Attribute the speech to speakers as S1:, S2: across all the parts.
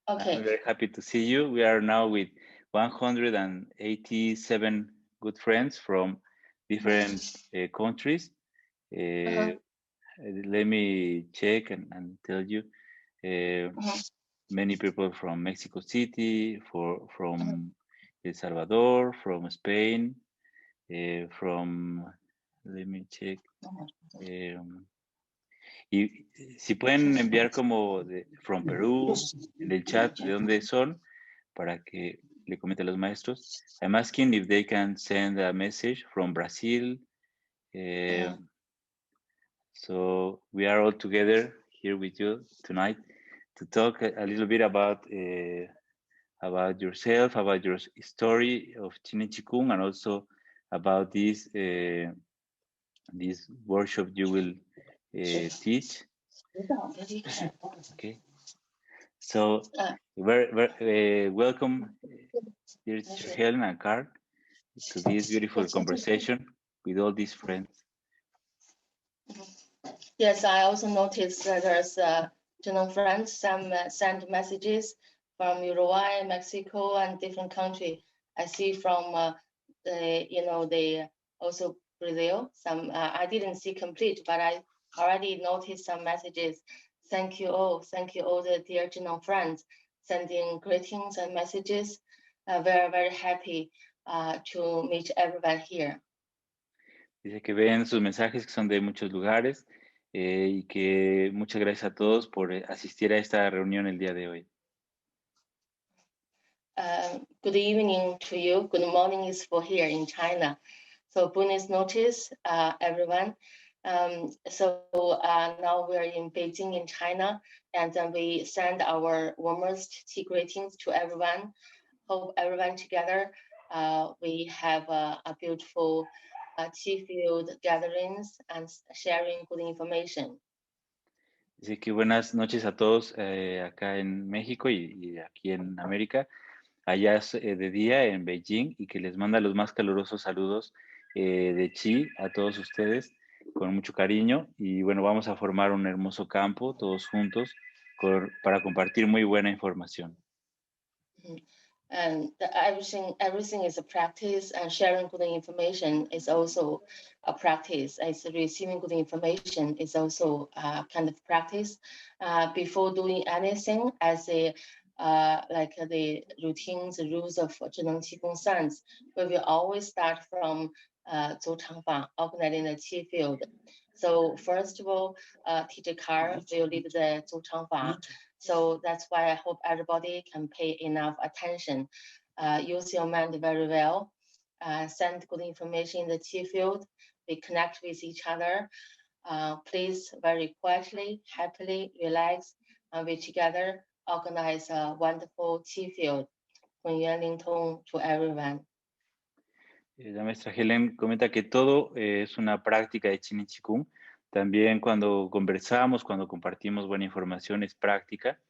S1: Okay.
S2: I'm very happy to see you. We are now with 187 good friends from different countries. Let me check and tell you. Many people from Mexico City, from El Salvador, from Spain, from, let me check. Y si pueden enviar como from Perú en el chat de dónde son para que le comente a los maestros. I'm asking if they can send a message from Brazil. So we are all together here with you tonight to talk a little bit about yourself, about your story of ZhiNeng QiGong, and also about this this workshop you will teach. Okay. So very welcome, dear Helen and Karl, to this beautiful conversation with all these friends.
S1: Yes, I also noticed that there's friends, some send messages from Uruguay, Mexico, and different countries. I see from they also Brazil. Some I didn't see complete, but I already noticed some messages. Thank you all the dear friends sending greetings and messages. Very, very happy to meet everyone here.
S2: Dice que ven sus mensajes que son de muchos lugares y que muchas gracias a todos por asistir a esta reunión el día de hoy.
S1: Good evening to you. Good morning is for here in China. So buenos noches, everyone. Now we're in Beijing in China, and then we send our warmest tea greetings to everyone. Hope everyone together we have a beautiful tea field gatherings and sharing good information.
S2: Dice que buenas noches a todos acá en México y aquí en América. Allá es de día en Beijing y que les manda los más calurosos saludos de Chi a todos ustedes con mucho cariño. Y bueno, vamos a formar un hermoso campo todos juntos para compartir muy buena información.
S1: And everything is a practice, and sharing good information is also a practice. As receiving good information is also a kind of practice. Before doing anything, as like the routines, the rules of ZhiNeng QiGong science, we will always start from organizing the tea field. So first of all, teacher Karl will lead the Zhou. So that's why I hope everybody can pay enough attention. Use your mind very well. Send good information in the tea field. We connect with each other. Please very quietly, happily, relax, and we together organize a wonderful tea field. Hun Yuan Ling Tong to everyone.
S2: La maestra Helen comenta que todo es una práctica de ZhiNeng QiGong. También cuando conversamos, cuando compartimos buena información es práctica.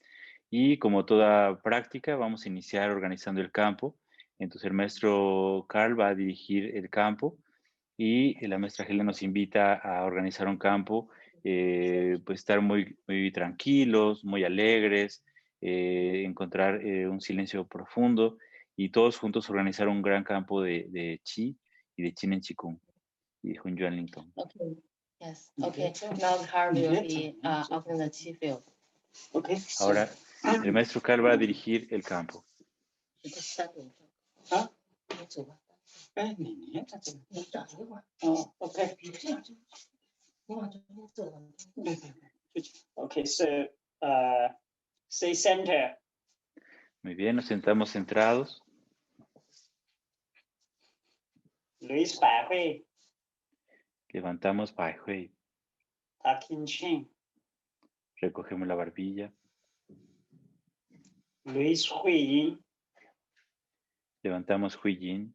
S2: Y como toda práctica, vamos a iniciar organizando el campo. Entonces el maestro Karl va a dirigir el campo y la maestra Helen nos invita a organizar un campo, pues estar muy, muy tranquilos, muy alegres, encontrar un silencio profundo y todos juntos organizar un gran campo de Chi y de ZhiNeng QiGong y de Hun Yuan Ling Tong.
S1: Okay. Yes. Okay. Now Karl will be organizing the tea field.
S2: Okay. Ahora el maestro Karl va a dirigir el campo.
S3: Okay, so say center.
S2: Muy bien, nos sentamos centrados.
S3: Luis Bai
S2: Levantamos Bai Hui.
S3: Hui.
S2: Recogemos la barbilla.
S3: Luis Hui.
S2: Levantamos Hui Yin.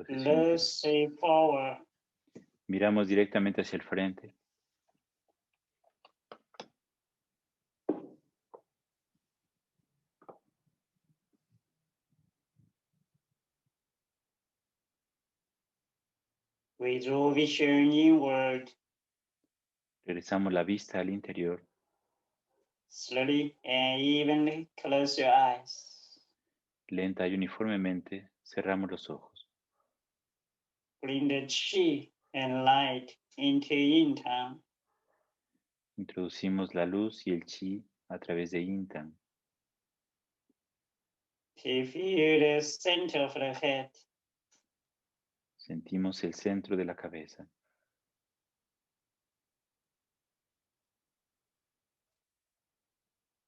S3: Let's say forward.
S2: Miramos directamente hacia el frente.
S3: We draw vision inward.
S2: Regresamos la vista al interior.
S3: Slowly and evenly close your eyes.
S2: Lenta y uniformemente cerramos los ojos.
S3: Bring the qi and light into yin tang.
S2: Introducimos la luz y el chi a través de yin tang.
S3: To feel the center of the head.
S2: Sentimos el centro de la cabeza.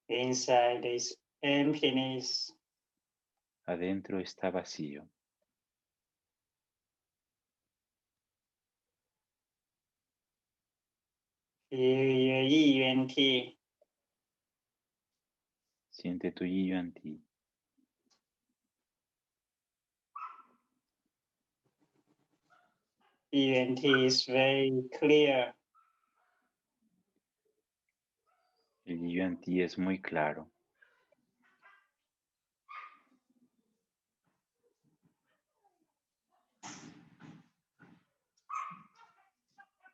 S3: Inside is emptiness.
S2: Adentro está vacío.
S3: Feel your yi yuan ti.
S2: Siente tu Yi Yuan Ti.
S3: Yi yuan ti is very clear.
S2: El Yi Yuan Ti es muy claro.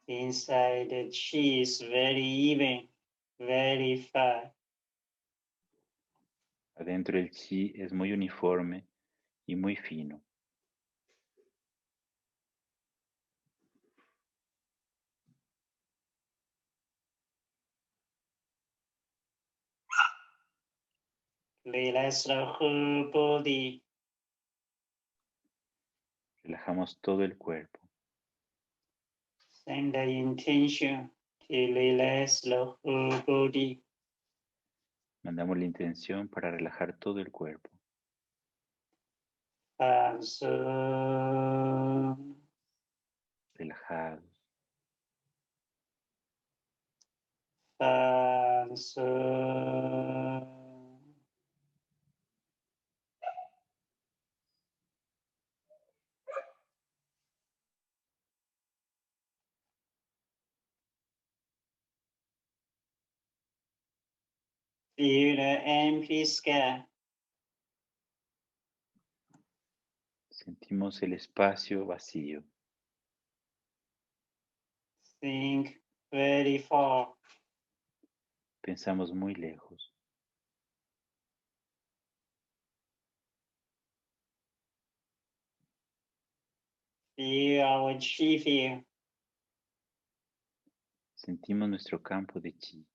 S3: Inside the qi is very even, very fine.
S2: Adentro el chi es muy uniforme y muy fino.
S3: Relax the whole body.
S2: Relajamos todo el cuerpo.
S3: Send the intention to relax the whole body.
S2: Mandamos la intención para relajar todo el cuerpo. Relajados.
S3: Feel the empty sky.
S2: Sentimos el espacio vacío.
S3: Think very far.
S2: Pensamos muy lejos.
S3: Feel our chi field.
S2: Sentimos nuestro campo de chi.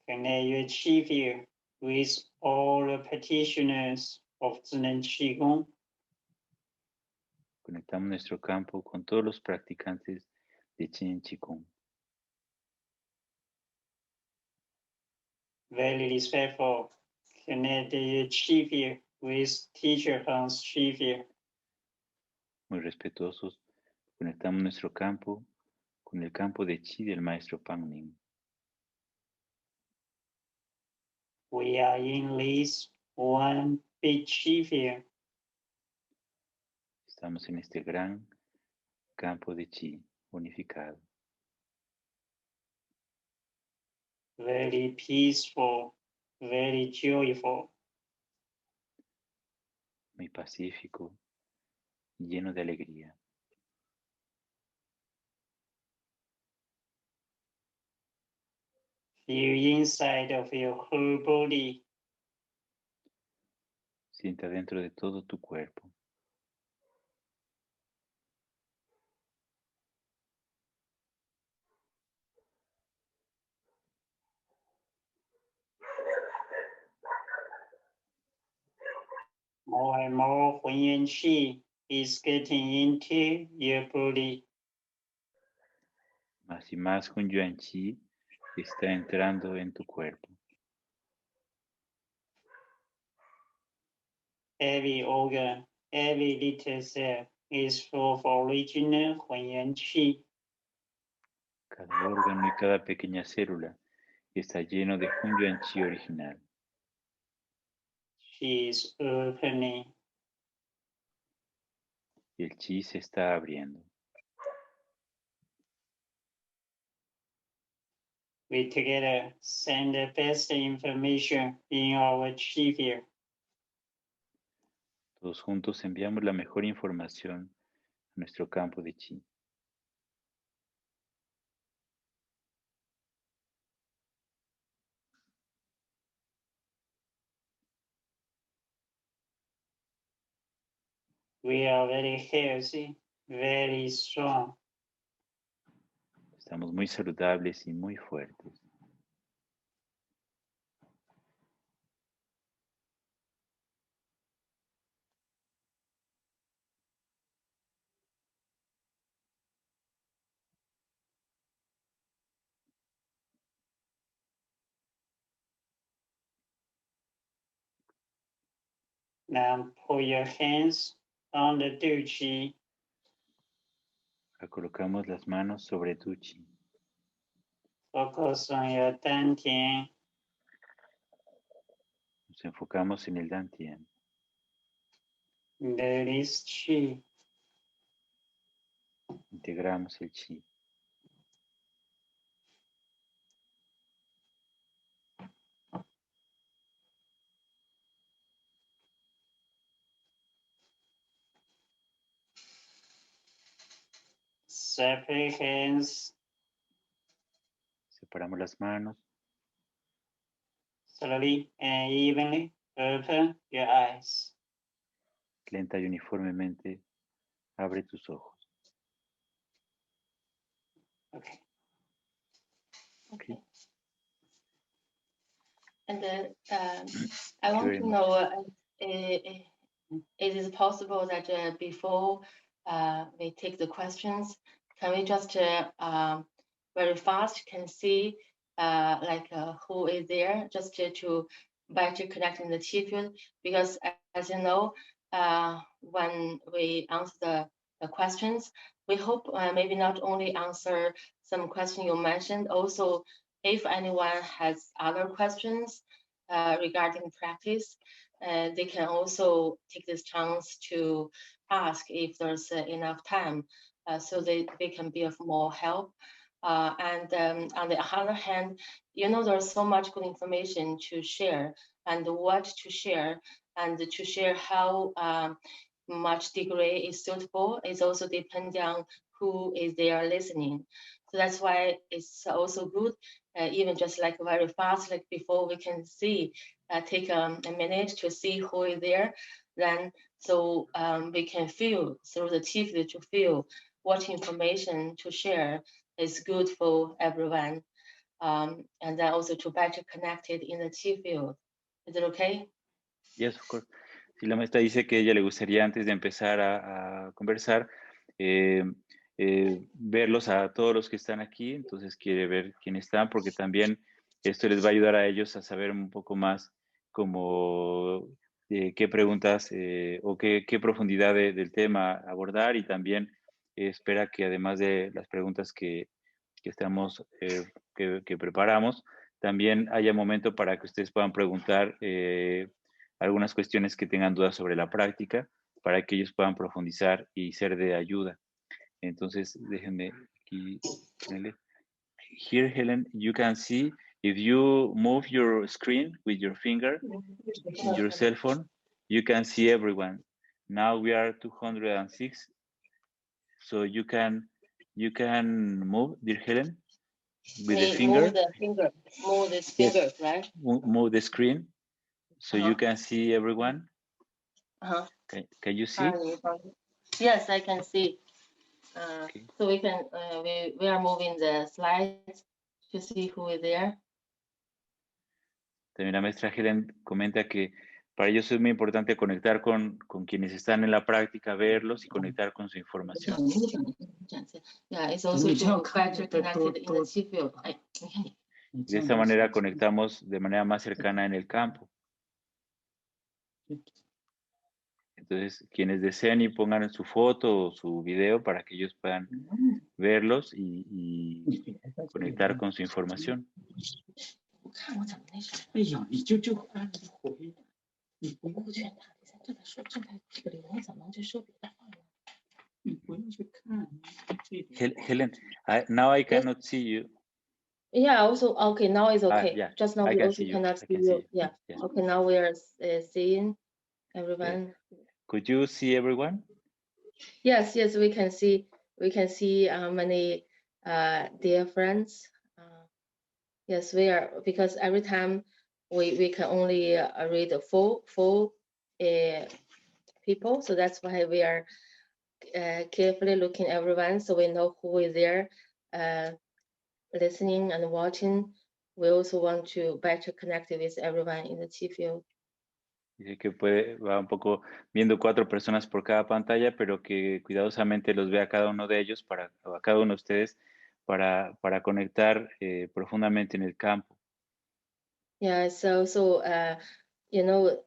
S3: Connect your chi field with all the practitioners of ZhiNeng QiGong.
S2: Conectamos nuestro campo con todos los practicantes de ZhiNeng QiGong.
S3: Very respectful. Connect your chi field with teacher Han's chi field.
S2: Muy respetuosos, conectamos nuestro campo con el campo de chi del maestro Pang Ming.
S3: We are in this one big chi field.
S2: Estamos en este gran campo de chi unificado.
S3: Very peaceful, very joyful.
S2: Muy pacífico, lleno de alegría.
S3: Feel inside of your whole body.
S2: Sienta dentro de todo tu cuerpo.
S3: More and more Hun Yuan Qi is getting into your body.
S2: Más y más Hun Yuan Chi está entrando en tu cuerpo.
S3: Every organ, every little cell is full of original Hun Yuan Qi.
S2: Cada órgano y cada pequeña célula está lleno de Hun Yuan Chi original.
S3: Qi is opening.
S2: Y el chi se está abriendo.
S3: we together send the best information in our chi field.
S2: Todos juntos enviamos la mejor información a nuestro campo de chi.
S3: We are very healthy, very strong.
S2: Estamos muy saludables y muy fuertes.
S3: Now put your hands on the du chi.
S2: Ahora colocamos las manos sobre tu chi.
S3: Focus on your dantian.
S2: Nos enfocamos en el dantian.
S3: Release chi.
S2: Integramos el chi.
S3: Separate hands.
S2: Separamos las manos.
S3: Slowly and evenly open your eyes.
S2: Lenta y uniformemente abre tus ojos.
S3: Okay.
S1: Okay. And then I
S2: you
S1: want
S2: very
S1: to
S2: much.
S1: know, is it possible that before we take the questions, can we just very fast can see who is there, just to better connect in the chi field? Because as you know, when we answer the questions, we hope maybe not only answer some question you mentioned, also if anyone has other questions regarding practice, they can also take this chance to ask if there's enough time, so they can be of more help. And on the other hand, you know, there's so much good information to share, and what to share, and to share how much degree is suitable is also depending on who is there listening. So that's why it's also good, even just like very fast, like before we can see, take a minute to see who is there, then so we can feel through the TV to feel what information to share is good for everyone, and then also to better connected in the chi field. Is it okay?
S2: Yes, of course. Si la maestra dice que a ella le gustaría antes de empezar a conversar, verlos a todos los que están aquí, entonces quiere ver quiénes están, porque también esto les va a ayudar a ellos a saber un poco más como qué preguntas o qué profundidad del tema abordar, y también espera que además de las preguntas que estamos, que preparamos, también haya momento para que ustedes puedan preguntar algunas cuestiones que tengan dudas sobre la práctica, para que ellos puedan profundizar y ser de ayuda. Entonces, déjenme aquí ponerle. Here, Helen, you can see if you move your screen with your finger in your cell phone, you can see everyone. Now we are 206, so you can move, dear Helen, with the finger.
S1: Move the finger, move this finger,
S2: Yes.
S1: right?
S2: Move the screen so you can see everyone. Can you see?
S1: Yes, I can see.
S2: Okay.
S1: So we can we are moving the slides to see who is there.
S2: También la maestra Helen comenta que para ellos es muy importante conectar con quienes están en la práctica, verlos y conectar con su información.
S1: Yeah, it's also to better connected in the chi field.
S2: De esta manera conectamos de manera más cercana en el campo. Entonces, quienes deseen y pongan su foto o su video para que ellos puedan verlos y conectar con su información. Helen, now I cannot see you.
S1: Yeah, also, okay, now it's okay.
S2: Yeah,
S1: Just now
S2: I
S1: we
S2: can
S1: also
S2: see you.
S1: cannot
S2: I
S1: see
S2: can see
S1: you.
S2: you.
S1: Yeah.
S2: Yeah.
S1: Okay, now we are seeing everyone.
S2: Could you see everyone?
S1: Yes, yes, we can see. We can see many dear friends. Yes, we are, because every time we can only read full people, so that's why we are carefully looking everyone, so we know who is there listening and watching. We also want to better connect with everyone in the Qi field.
S2: Dice que va un poco viendo 4 personas por cada pantalla, pero que cuidadosamente los ve a cada uno de ellos, a cada uno de ustedes, para conectar profundamente en el campo.
S1: Yeah, so you know,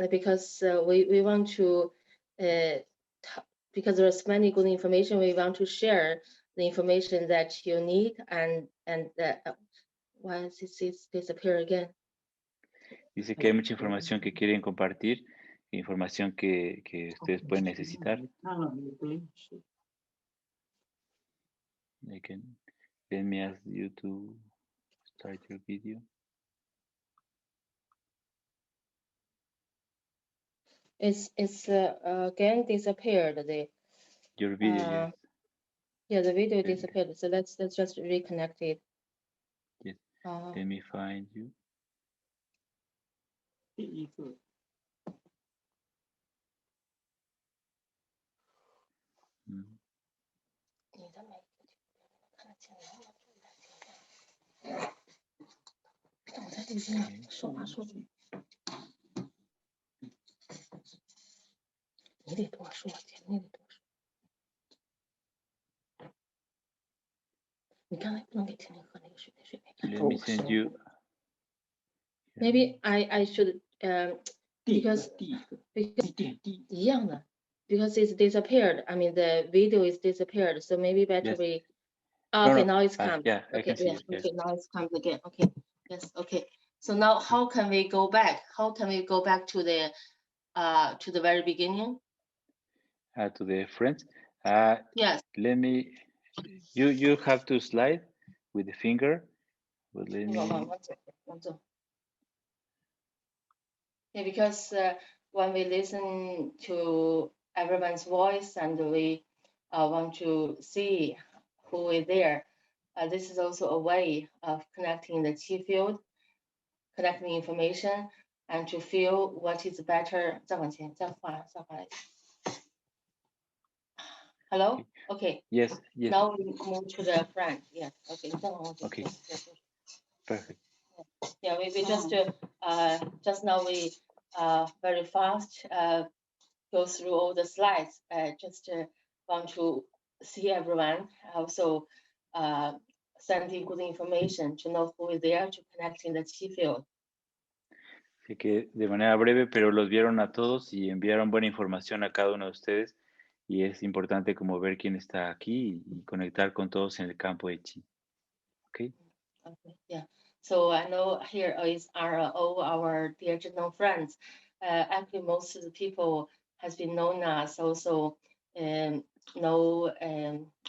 S1: because we want to, because there's many good information, we want to share the information that you need, and why does this disappear again?
S2: Dice que hay mucha información que quieren compartir, información que ustedes pueden necesitar. Let me ask you to start your video.
S1: It's again disappeared.
S2: Your video, yes.
S1: Yeah, the video disappeared. So let's just reconnect it.
S2: Yes. Let me find you. Mm.
S1: 你的每个看得见吗？我在这边说话说的，你得多说，姐，你得多说。你刚才不能给婷婷喝那个水，那水没
S2: Let me send you.
S1: Maybe I should because 一样的 because it's disappeared. I mean the video is disappeared. So maybe better
S2: Yes.
S1: we.
S2: No,
S1: Okay,
S2: no.
S1: now it's come.
S2: Yeah, I
S1: Okay,
S2: can see
S1: yeah.
S2: you.
S1: Okay, now it's come again. Okay, yes. Okay. So now how can we go back? How can we go back to the very beginning?
S2: To the friends.
S1: Yes.
S2: Let me. You have to slide with the finger. But let me.
S1: Yeah, because when we listen to everyone's voice and we want to see who is there, this is also a way of connecting the Qi field, connecting information, and to feel what is better. 再往前，再画来。Hello? Okay.
S2: Yes, yes.
S1: Now we move to the front. Yes. Okay.
S2: Okay. Perfect.
S1: Yeah, we just now we very fast go through all the slides. Just want to see everyone. Also sending good information to know who is there to connect in the Qi field.
S2: Así que de manera breve, pero los vieron a todos y enviaron buena información a cada uno de ustedes. Y es importante como ver quién está aquí y conectar con todos en el campo de Qi. Okay.
S1: Okay. Yeah. So I know here are all our dear ZhiNeng friends. Actually, most of the people has been known us, also know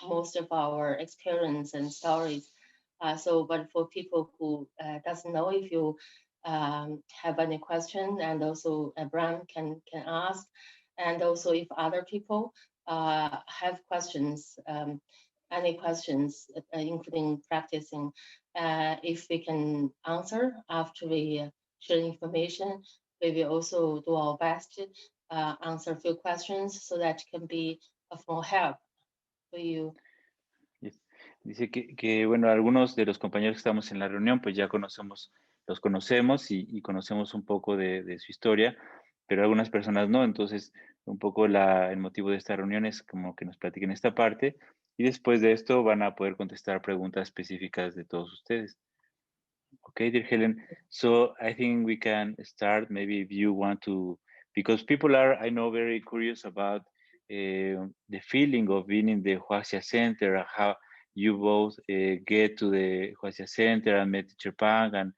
S1: most of our experience and stories. But for people who doesn't know, if you have any question, and also Bram can ask, and also if other people have questions, any questions, including practicing, if we can answer after we share information, we will also do our best to answer a few questions so that can be of more help for you.
S2: Yes. Dice que, bueno, algunos de los compañeros que estamos en la reunión, pues ya los conocemos y conocemos un poco de su historia, pero algunas personas no. Entonces, un poco el motivo de esta reunión es como que nos platiquen esta parte y después de esto van a poder contestar preguntas específicas de todos ustedes. Okay, dear Helen. So I think we can start. Maybe if you want to, because people are, I know, very curious about the feeling of being in the HuaXia Center, and how you both get to the HuaXia Center and met teacher Pang, and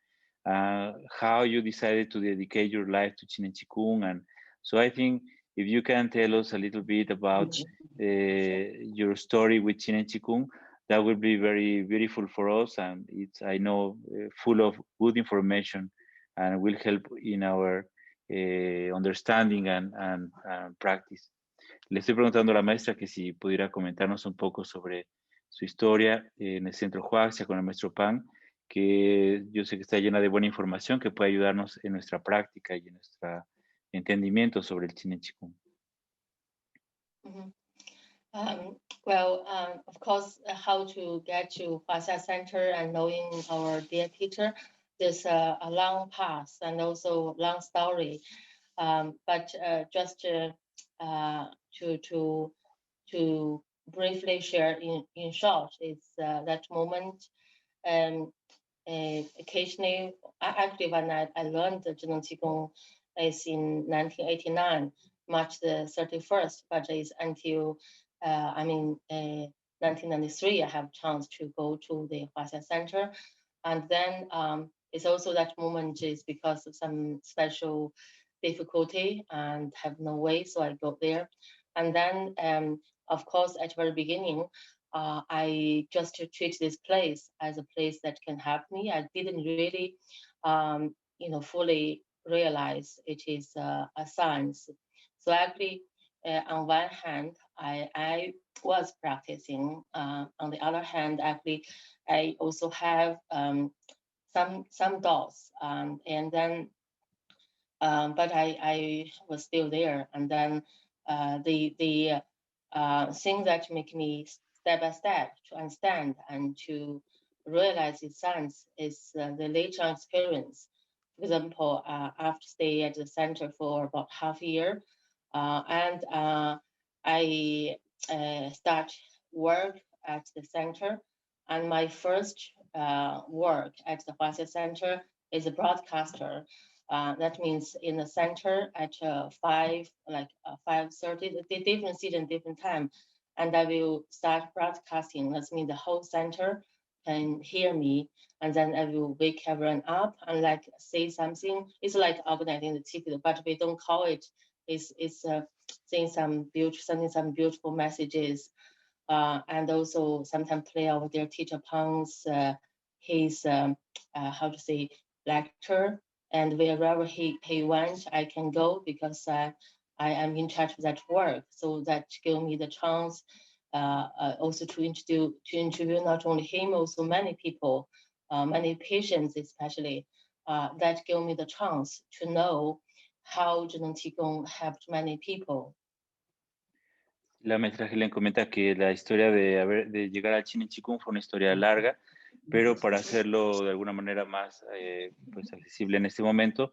S2: how you decided to dedicate your life to ZhiNeng QiGong. And so I think if you can tell us a little bit about your story with ZhiNeng QiGong, that will be very beautiful for us, and it's, I know, full of good information, and will help in our understanding and practice. Le estoy preguntando a la maestra que si pudiera comentarnos un poco sobre su historia en el Centro HuaXia con el maestro Pang, que yo sé que está llena de buena información que puede ayudarnos en nuestra práctica y en nuestro entendimiento sobre el ZhiNeng QiGong.
S1: Of course, how to get to HuaXia Center and knowing our dear teacher, there's a long path and also long story. But just to briefly share in short, it's that moment. Occasionally, actually, when I learned the ZhiNeng QiGong is in 1989, March the 31st, but it's until 1993, I have a chance to go to the HuaXia Center. And then it's also that moment is because of some special difficulty and have no way, so I go there. And then, of course, at the very beginning, I just treat this place as a place that can help me. I didn't really, fully realize it is a science. So actually, on one hand, I was practicing. On the other hand, actually, I also have some doubts, and then, but I was still there. And then the thing that make me step by step to understand and to realize its science is the later experience. For example, after stay at the center for about half a year, and I start work at the center. And my first work at the HuaXia Center is a broadcaster. That means in the center at 5:30, the different season, different time, and I will start broadcasting. That means the whole center can hear me, and then I will wake everyone up and like say something. It's like organizing the ticket, but we don't call it. It's saying some beautiful messages, and also sometimes play over their teacher Pang's his lecture. And wherever he went, I can go because I am in charge of that work. So that gave me the chance also to interview not only him, also many people, many patients especially. That gave me the chance to know how ZhiNeng QiGong helped many people.
S2: La maestra Helen comenta que la historia de llegar al ZhiNeng QiGong fue una historia larga, pero para hacerlo de alguna manera más pues accesible en este momento,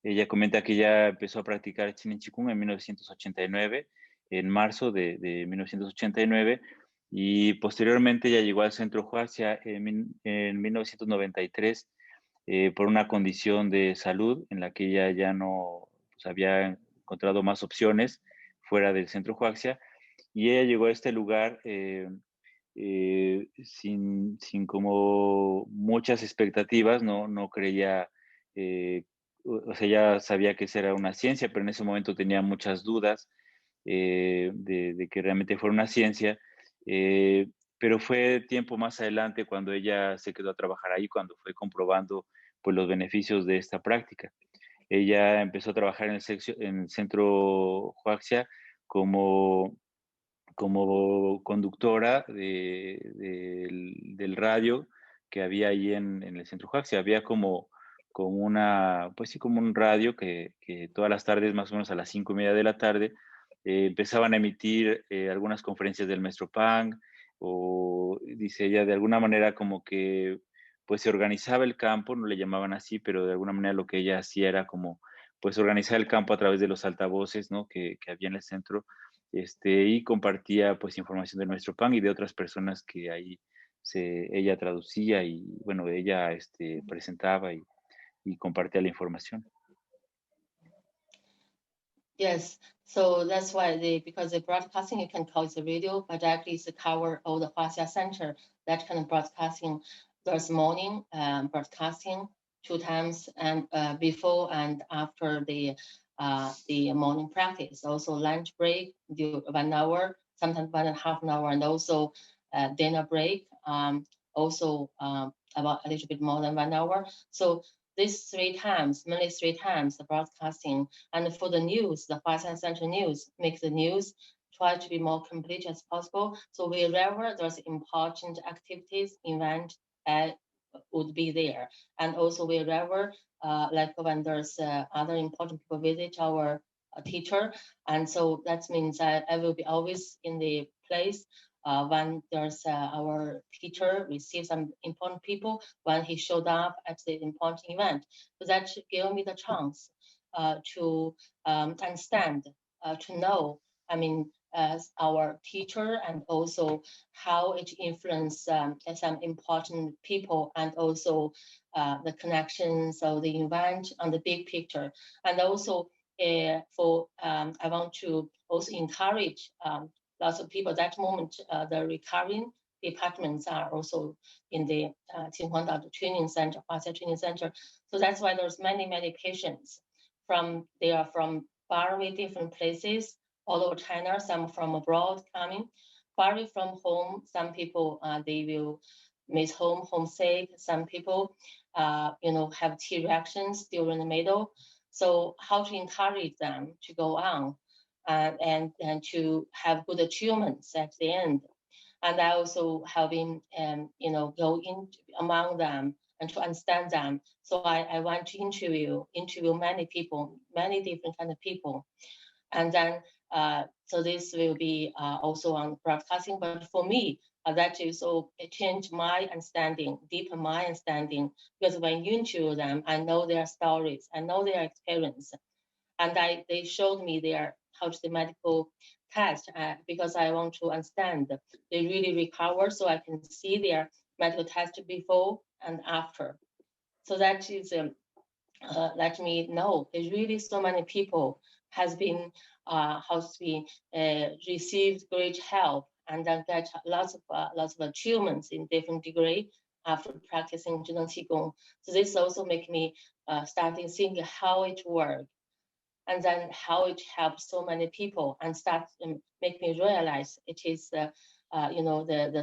S2: ella comenta que ella empezó a practicar ZhiNeng QiGong en 1989, en marzo de 1989, y posteriormente ella llegó al Centro HuaXia en 1993 por una condición de salud en la que ella ya no pues, había encontrado más opciones fuera del Centro HuaXia, y ella llegó a este lugar sin como muchas expectativas, no creía, o sea, ya sabía que esa era una ciencia, pero en ese momento tenía muchas dudas de que realmente fuera una ciencia, pero fue tiempo más adelante cuando ella se quedó a trabajar ahí, cuando fue comprobando pues, los beneficios de esta práctica. Ella empezó a trabajar en el Centro HuaXia como conductora del radio que había ahí en el Centro HuaXia. Había como un radio que todas las tardes, más o menos a las 5:30 de la tarde, empezaban a emitir algunas conferencias del maestro Pang, o dice ella, de alguna manera como que pues se organizaba el campo, no le llamaban así, pero de alguna manera lo que ella hacía era como pues organizar el campo a través de los altavoces, ¿no? que había en el centro, y compartía pues información de nuestro Pang y de otras personas que ahí ella traducía y bueno, ella presentaba y compartía la información.
S1: Yes, so that's why because the broadcasting you can call it a radio, but actually it's a cover of the HuaXia Center. That kind of broadcasting, there's morning broadcasting 2 times, and before and after the morning practice. Also lunch break, 1 hour, sometimes 1.5 hours, and also dinner break, also about a little bit more than 1 hour. So these 3 times, mainly 3 times, the broadcasting. And for the news, the HuaXia Central News, make the news try to be more complete as possible. So wherever there's important activities, event, would be there. And also wherever, like when there's other important people visit our teacher. And so that means that I will be always in the place when there's our teacher receives some important people, when he showed up at the important event. So that gave me the chance to understand, to know, I mean, as our teacher, and also how it influenced some important people, and also the connections of the event on the big picture. And also I want to also encourage lots of people. At that moment, the recurring departments are also in the Qinhuangdao Training Center, HuaXia Training Center. So that's why there's many patients they are from faraway different places all over China, some from abroad coming, far away from home. Some people, they will miss home, homesick. Some people, have T reactions during the middle. So how to encourage them to go on and to have good achievements at the end. And I also helping, go in among them and to understand them. So I want to interview many people, many different kind of people. And then, so this will be also on broadcasting. But for me, that is so it changed my understanding, deepen my understanding, because when you interview them, I know their stories, I know their experience. And they showed me their medical test because I want to understand they really recover, so I can see their medical test before and after. So that is let me know there's really so many people has been received great help and then get lots of achievements in different degree after practicing ZhiNeng QiGong. So this also make me starting thinking how it works, and then how it helps so many people, and start make me realize it is the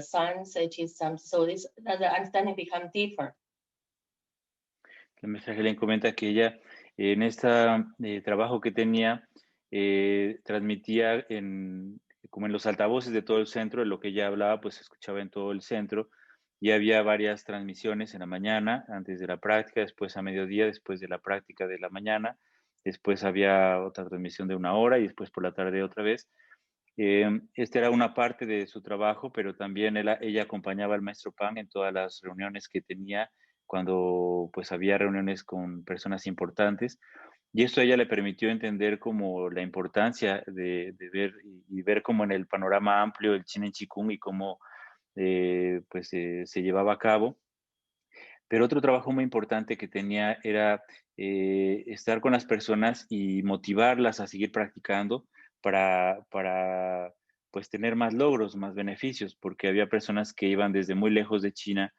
S1: science, it is some, so this the understanding become deeper.
S2: La maestra Helen comenta que ella en este trabajo que tenía transmitía como en los altavoces de todo el centro, lo que ella hablaba pues se escuchaba en todo el centro, y había varias transmisiones en la mañana, antes de la práctica, después a mediodía, después de la práctica de la mañana, después había otra transmisión de 1 hora y después por la tarde otra vez. Esta era una parte de su trabajo, pero también ella acompañaba al maestro Pang en todas las reuniones que tenía, cuando pues había reuniones con personas importantes, y esto a ella le permitió entender como la importancia de ver y ver como en el panorama amplio el ZhiNeng QiGong y cómo se llevaba a cabo. Pero otro trabajo muy importante que tenía era estar con las personas y motivarlas a seguir practicando para pues tener más logros, más beneficios, porque había personas que iban desde muy lejos de China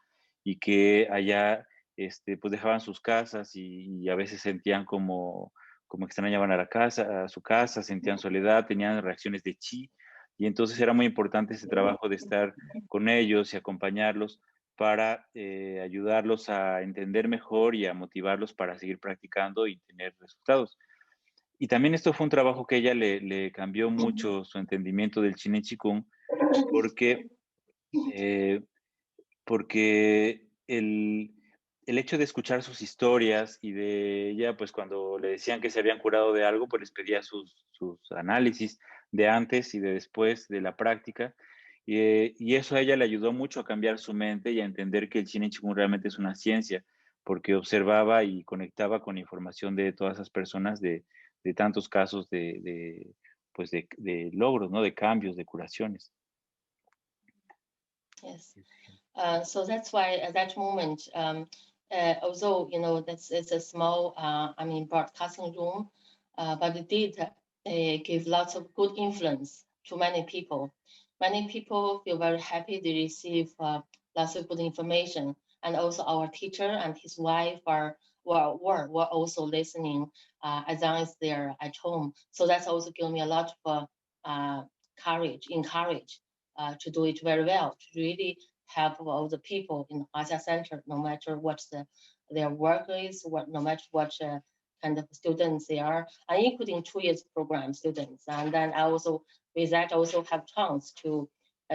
S2: y que allá pues dejaban sus casas y a veces sentían como extrañaban a su casa, sentían soledad, tenían reacciones de chi, y entonces era muy importante ese trabajo de estar con ellos y acompañarlos para ayudarlos a entender mejor y a motivarlos para seguir practicando y tener resultados. Y también esto fue un trabajo que a ella le cambió mucho su entendimiento del ZhiNeng QiGong, porque el hecho de escuchar sus historias y de ella, pues cuando le decían que se habían curado de algo, pues les pedía sus análisis de antes y de después de la práctica. Y eso a ella le ayudó mucho a cambiar su mente y a entender que el ZhiNeng QiGong realmente es una ciencia, porque observaba y conectaba con información de todas esas personas de tantos casos de logros, ¿no? De cambios, de curaciones.
S1: Yes. So that's why at that moment, although it's a small, broadcasting room, but it did give lots of good influence to many people. Many people feel very happy they receive lots of good information, and also our teacher and his wife were also listening as long as they're at home. So that's also given me a lot of encourage to do it very well, to really help all the people in the HuaXia Center, no matter what their work is, no matter what kind of students they are, and including 2 years program students. And then I also, with that, also have chance to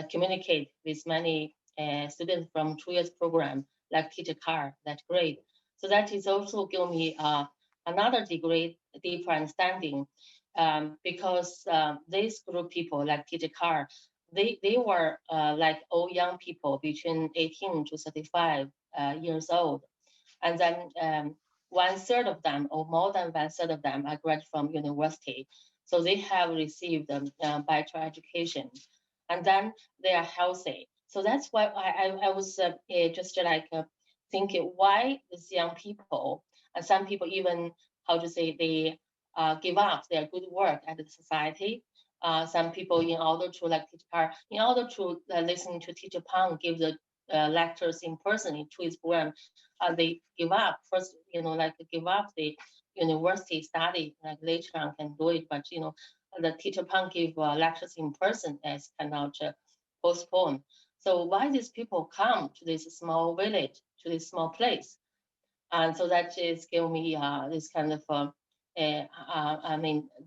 S1: communicate with many students from 2 years program, like teacher Karl, that grade. So that is also give me another degree, deeper understanding, because this group of people, like teacher Karl, they were like all young people between 18 to 35 years old. And then 1/3 of them, or more than 1/3 of them, are graduated from university. So they have received bachelor education, and then they are healthy. So that's why I was just like thinking, why these young people, and some people even, how to say, they give up their good work at the society. Some people, in order to, like teacher Karl, in order to listen to teacher Pang give the lectures in person into his program, they give up first, like give up the university study, like later on can do it, but the teacher Pang give lectures in person as cannot postpone. So why these people come to this small village, to this small place? And so that is give me this kind of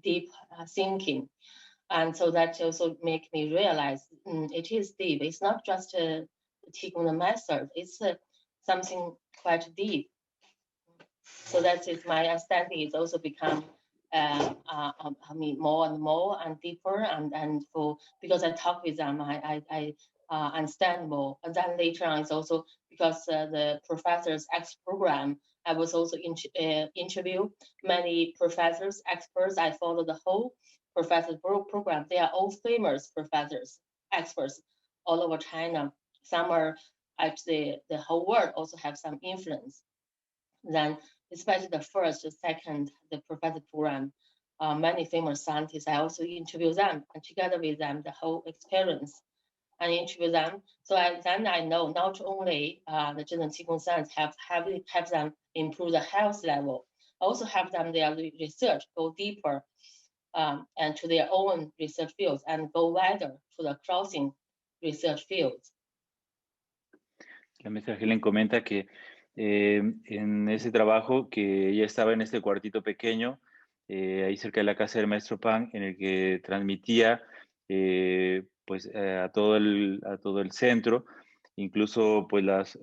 S1: deep thinking. And so that also make me realize it is deep. It's not just a Qigong the method. It's something quite deep. So that is my understanding. It's also become, more and more and deeper. And because I talk with them, I understand more. And then later on, it's also because the professors X program, I was also interview many professors, experts. I follow the whole professor program. They are all famous professors, experts all over China. Some are actually the whole world also have some influence. Then, especially the first, the second, the professor program, many famous scientists, I also interview them, and together with them, the whole experience, and interview them. So then I know not only the ZhiNeng QiGong science have them improve the health level, also have them their research go deeper and to their own research fields and go wider to the crossing research fields.
S2: La maestra Helen comenta que en ese trabajo que ella estaba en este cuartito pequeño, ahí cerca de la casa del maestro Pang, en el que transmitía a todo el centro, incluso pues las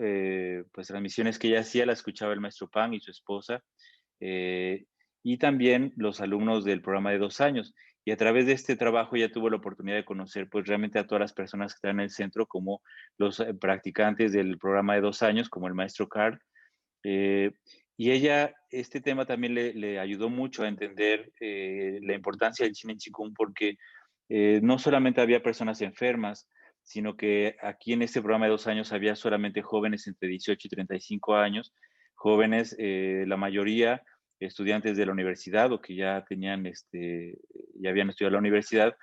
S2: transmisiones que ella hacía las escuchaba el maestro Pang y su esposa, y también los alumnos del programa de 2 años. Y a través de este trabajo ya tuvo la oportunidad de conocer pues realmente a todas las personas que están en el centro, como los practicantes del programa de 2 años, como el maestro Karl. Y ella, este tema también le ayudó mucho a entender la importancia del ZhiNeng QiGong, porque no solamente había personas enfermas, sino que aquí en este programa de 2 años había solamente jóvenes entre 18 y 35 años, jóvenes, la mayoría estudiantes de la universidad o que ya tenían, ya habían estudiado en la universidad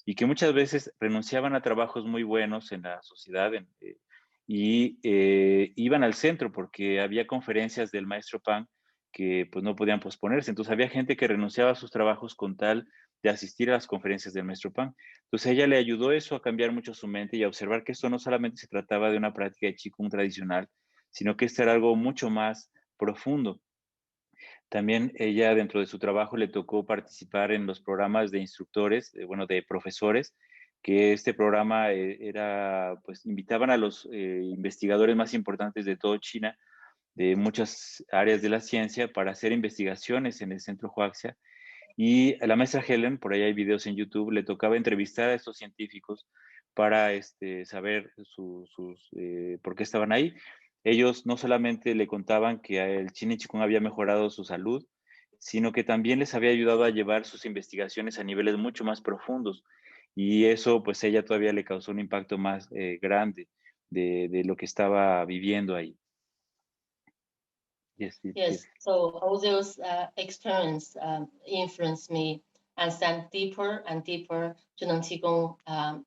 S2: y que muchas veces renunciaban a trabajos muy buenos en la sociedad y iban al centro porque había conferencias del maestro Pang que pues no podían posponerse. Entonces había gente que renunciaba a sus trabajos con tal de asistir a las conferencias del maestro Pang. Entonces a ella le ayudó eso a cambiar mucho su mente y a observar que esto no solamente se trataba de una práctica de Qigong tradicional, sino que esto era algo mucho más profundo. También ella dentro de su trabajo le tocó participar en los programas de instructores, de profesores, que este programa pues invitaban a los investigadores más importantes de toda China, de muchas áreas de la ciencia, para hacer investigaciones en el Centro HuaXia. Y a la maestra Helen, por ahí hay videos en YouTube, le tocaba entrevistar a estos científicos para saber por qué estaban ahí. Ellos no solamente le contaban que el ZhiNeng QiGong había mejorado su salud, sino que también les había ayudado a llevar sus investigaciones a niveles mucho más profundos. Y eso, pues, ella todavía le causó un impacto más grande de lo que estaba viviendo ahí.
S1: Yes. So all those experience influenced me understand deeper and deeper ZhiNeng QiGong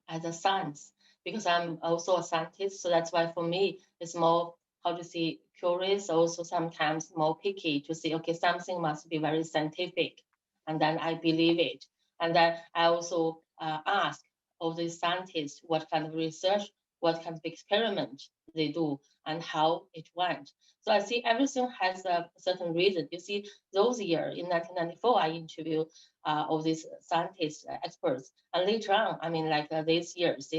S1: as a science, because I'm also a scientist. So that's why for me, it's more, how to say, curious, also sometimes more picky to say, okay, something must be very scientific. And then I believe it. And then I also ask of the scientists, what kind of research, what kind of experiment they do, and how it went. So I see everything has a certain reason. You see, those years in 1994, I interviewed all these scientists, experts, and later on, I mean, like these years,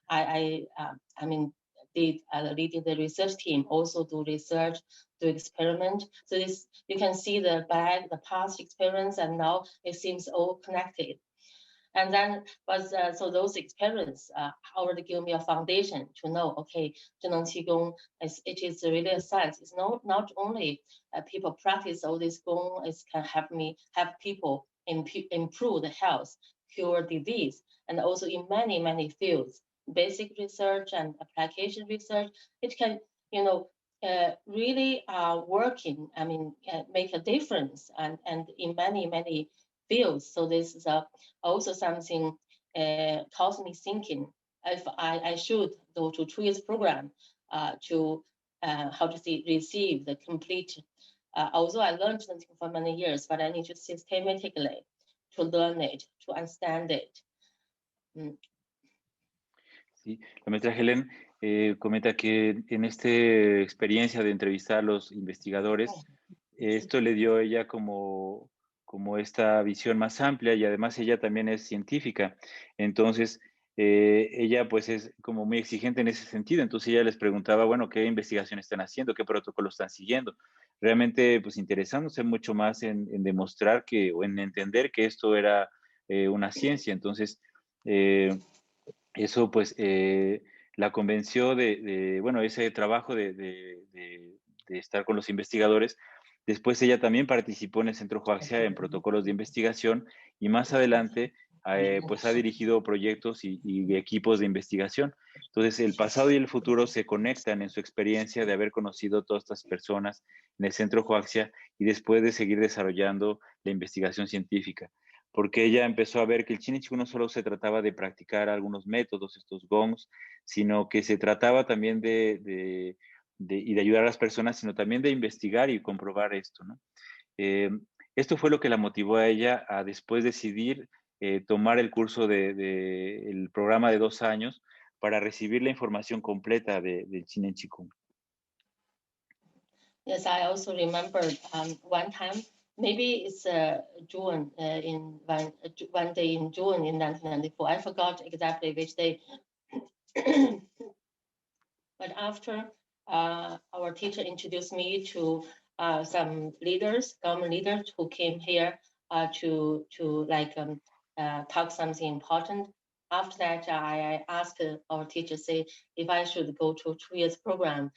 S1: I mean, leading the research team, also do research, do experiment. So this, you can see the past experience, and now it seems all connected. And then so those experience already give me a foundation to know, okay, ZhiNeng QiGong, it is really a science. It's not only people practice all this Gong, it can help people improve the health, cure disease, and also in many, many fields, basic research and application research. It can, really working, I mean, make a difference and in many, many fields. So this is also something caused me thinking if I should go to 2 years program to receive the complete. Although I learned something for many years, but I need to systematically to learn it, to understand it.
S2: Sí, la maestra Helen comenta que en esta experiencia de entrevistar a los investigadores, esto le dio a ella como esta visión más amplia, y además ella también es científica. Entonces, ella pues es como muy exigente en ese sentido. Entonces ella les preguntaba, bueno, ¿qué investigación están haciendo? ¿Qué protocolo están siguiendo? Realmente pues interesándose mucho más en demostrar o en entender que esto era una ciencia. Entonces, eso pues la convenció bueno, ese trabajo de estar con los investigadores. Después ella también participó en el Centro HuaXia en protocolos de investigación, y más adelante pues ha dirigido proyectos y equipos de investigación. Entonces el pasado y el futuro se conectan en su experiencia de haber conocido todas estas personas en el Centro HuaXia y después de seguir desarrollando la investigación científica, porque ella empezó a ver que el ZhiNeng QiGong no solo se trataba de practicar algunos métodos, estos gongs, sino que se trataba también de ayudar a las personas, sino también de investigar y comprobar esto, ¿no? Esto fue lo que la motivó a ella a después decidir tomar el curso el programa de 2 años para recibir la información completa del ZhiNeng QiGong.
S1: Yes, I also remember one time, maybe it's June, one day in June in 1994. I forgot exactly which day. But after our teacher introduced me to some leaders, government leaders who came here to talk something important. After that, I asked our teacher, say, if I should go to 2 years program.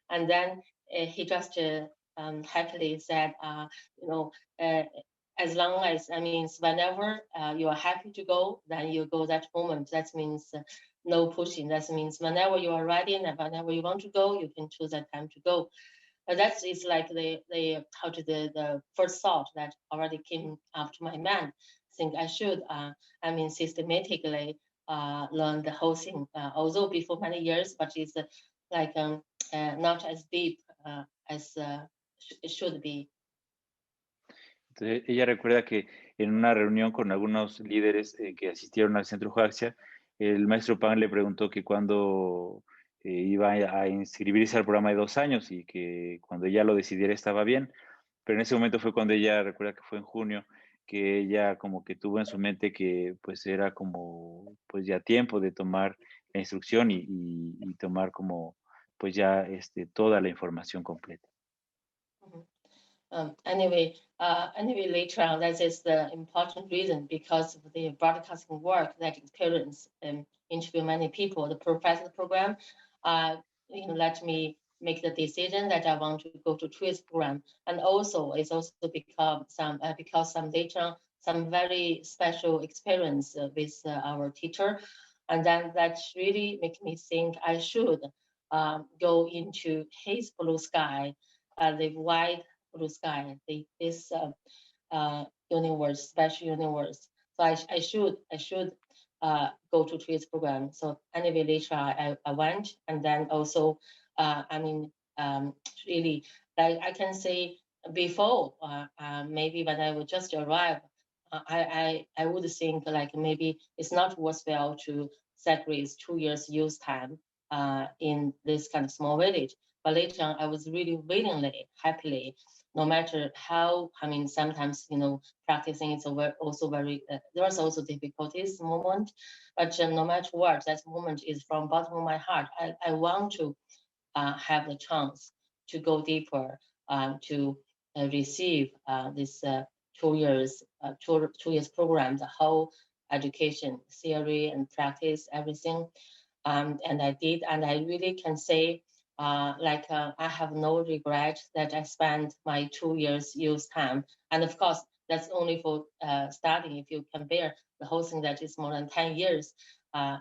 S1: And then he just happily said, as long as, I mean, whenever you are happy to go, then you go that moment. That means no pushing. That means whenever you are ready and whenever you want to go, you can choose that time to go. But that is like the first thought that already came up to my mind. I think I should, systematically learn the whole thing. Although before many years, but it's not as deep as it should be.
S2: Entonces, ella recuerda que en una reunión con algunos líderes que asistieron al Centro HuaXia, el maestro Pang le preguntó que cuándo iba a inscribirse al programa de 2 años y que cuando ella lo decidiera estaba bien, pero en ese momento fue cuando ella recuerda que fue en junio, que ella como que tuvo en su mente que pues era como pues ya tiempo de tomar la instrucción y tomar como pues ya toda la información completa.
S1: Anyway, later on, that is the important reason, because of the broadcasting work, that experience, interview many people. The professor program, let me make the decision that I want to go to 2 years program, and also it's also because some later some very special experience with our teacher, and then that really make me think I should go into his blue sky, the wide blue sky, this universe, special universe. So I should go to 2 years program. So anyway, later I went, and then also really, like I can say before, maybe when I would just arrive I would think like maybe it's not worthwhile to sacrifice 2 years use time in this kind of small village. But later on, I was really willingly, happily, no matter how, I mean, sometimes, you know, practicing is also very, there's also difficulties moment, but no matter what, that moment is from bottom of my heart. I want to have the chance to go deeper, to receive this 2 years, 2 years program, the whole education, theory and practice, everything. And I did, and I really can say, I have no regret that I spent my 2 years use time. And of course, that's only for starting. If you compare the whole thing, that is more than 10 years. I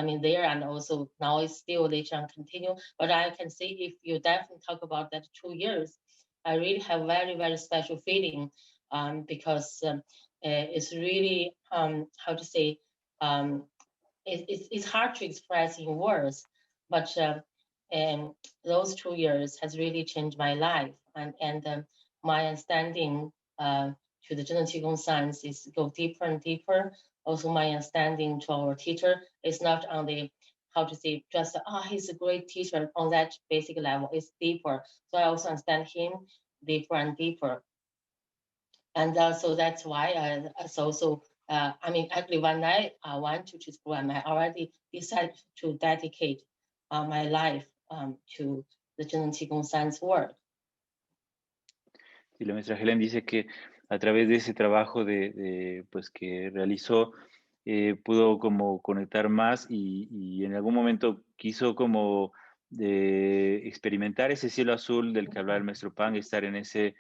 S1: mean, there, and also now it's still later on continue. But I can say if you definitely talk about that 2 years, I really have very, very special feeling because it's really, how to say, it's hard to express in words, but those 2 years has really changed my life, and my understanding to the ZhiNeng QiGong science is go deeper and deeper. Also, my understanding to our teacher is not on the, how to say, just he's a great teacher on that basic level. It's deeper. So I also understand him deeper and deeper, and so that's why it's also. I mean, actually, when I went to choose program, I already decided to dedicate my life to the ZhiNeng QiGong science work.
S2: Y la maestra Helen dice que a través de ese trabajo pues que realizó, pudo como conectar más y en algún momento quiso como experimentar ese cielo azul del que hablaba el maestro Pang, estar en ese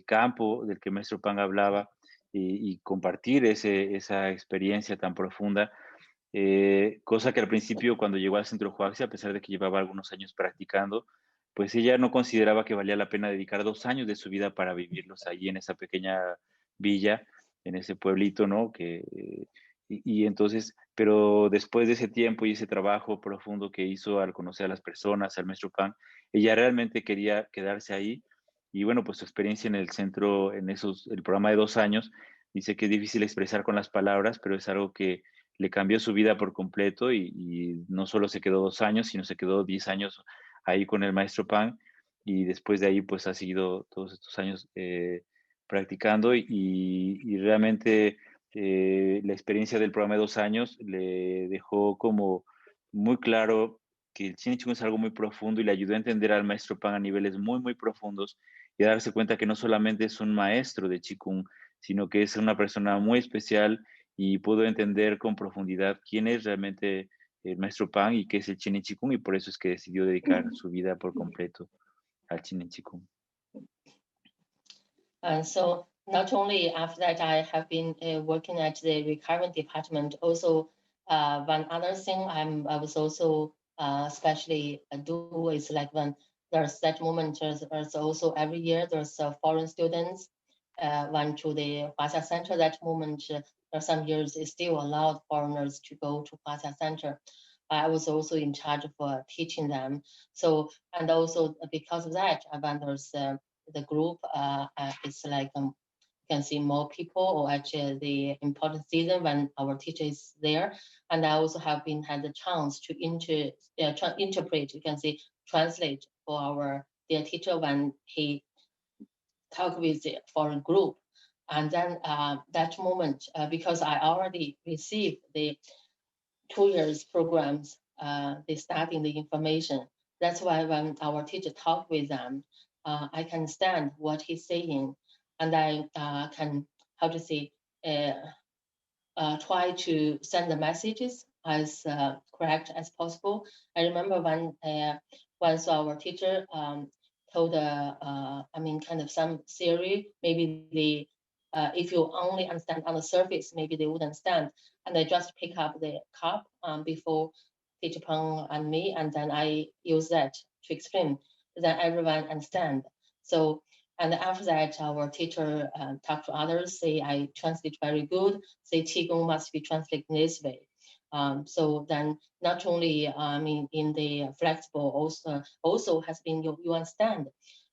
S2: campo del que el maestro Pang hablaba y compartir esa experiencia tan profunda, cosa que al principio cuando llegó al Centro HuaXia, a pesar de que llevaba algunos años practicando, pues ella no consideraba que valía la pena dedicar 2 años de su vida para vivirlos allí en esa pequeña villa, en ese pueblito, ¿no? Y entonces, pero después de ese tiempo y ese trabajo profundo que hizo al conocer a las personas, al maestro Pang, ella realmente quería quedarse ahí. Y bueno, pues su experiencia en el centro, el programa de 2 años, dice que es difícil expresar con las palabras, pero es algo que le cambió su vida por completo y no solo se quedó 2 años, sino se quedó 10 años ahí con el maestro Pang y después de ahí pues ha seguido todos estos años practicando y realmente la experiencia del programa de 2 años le dejó como muy claro que el ZhiNeng QiGong es algo muy profundo y le ayudó a entender al maestro Pang a niveles muy, muy profundos y a darse cuenta que no solamente es un maestro de QiGong, sino que es una persona muy especial y pudo entender con profundidad quién es realmente el maestro Pang y qué es el ZhiNeng QiGong y por eso es que decidió dedicar su vida por completo al ZhiNeng QiGong.
S1: And so not only after that, I have been working at the recurrent department. Also, one other thing I was also especially do is like when there's that moment, there's also every year there's foreign students went to the HuaXia Center. That moment, there are some years it's still allowed foreigners to go to HuaXia Center. I was also in charge of teaching them. So, and also because of that, when there's the group, it's like you can see more people, or actually the important season when our teacher is there. And I also have had the chance to interpret, you can see, translate for their teacher when he talk with the foreign group. And then that moment, because I already received the 2 years programs, they studying the information. That's why when our teacher talk with them, I can understand what he's saying, and I can, how to say, try to send the messages as correct as possible. I remember when once our teacher told, I mean, kind of some theory, maybe if you only understand on the surface, maybe they wouldn't understand. And I just pick up the cup before teacher Pang and me, and then I use that to explain. Then everyone understand. So, and after that, our teacher talked to others, say I translate very good, say Qigong must be translated this way. So then not only, I mean, in the flexible also has been you understand.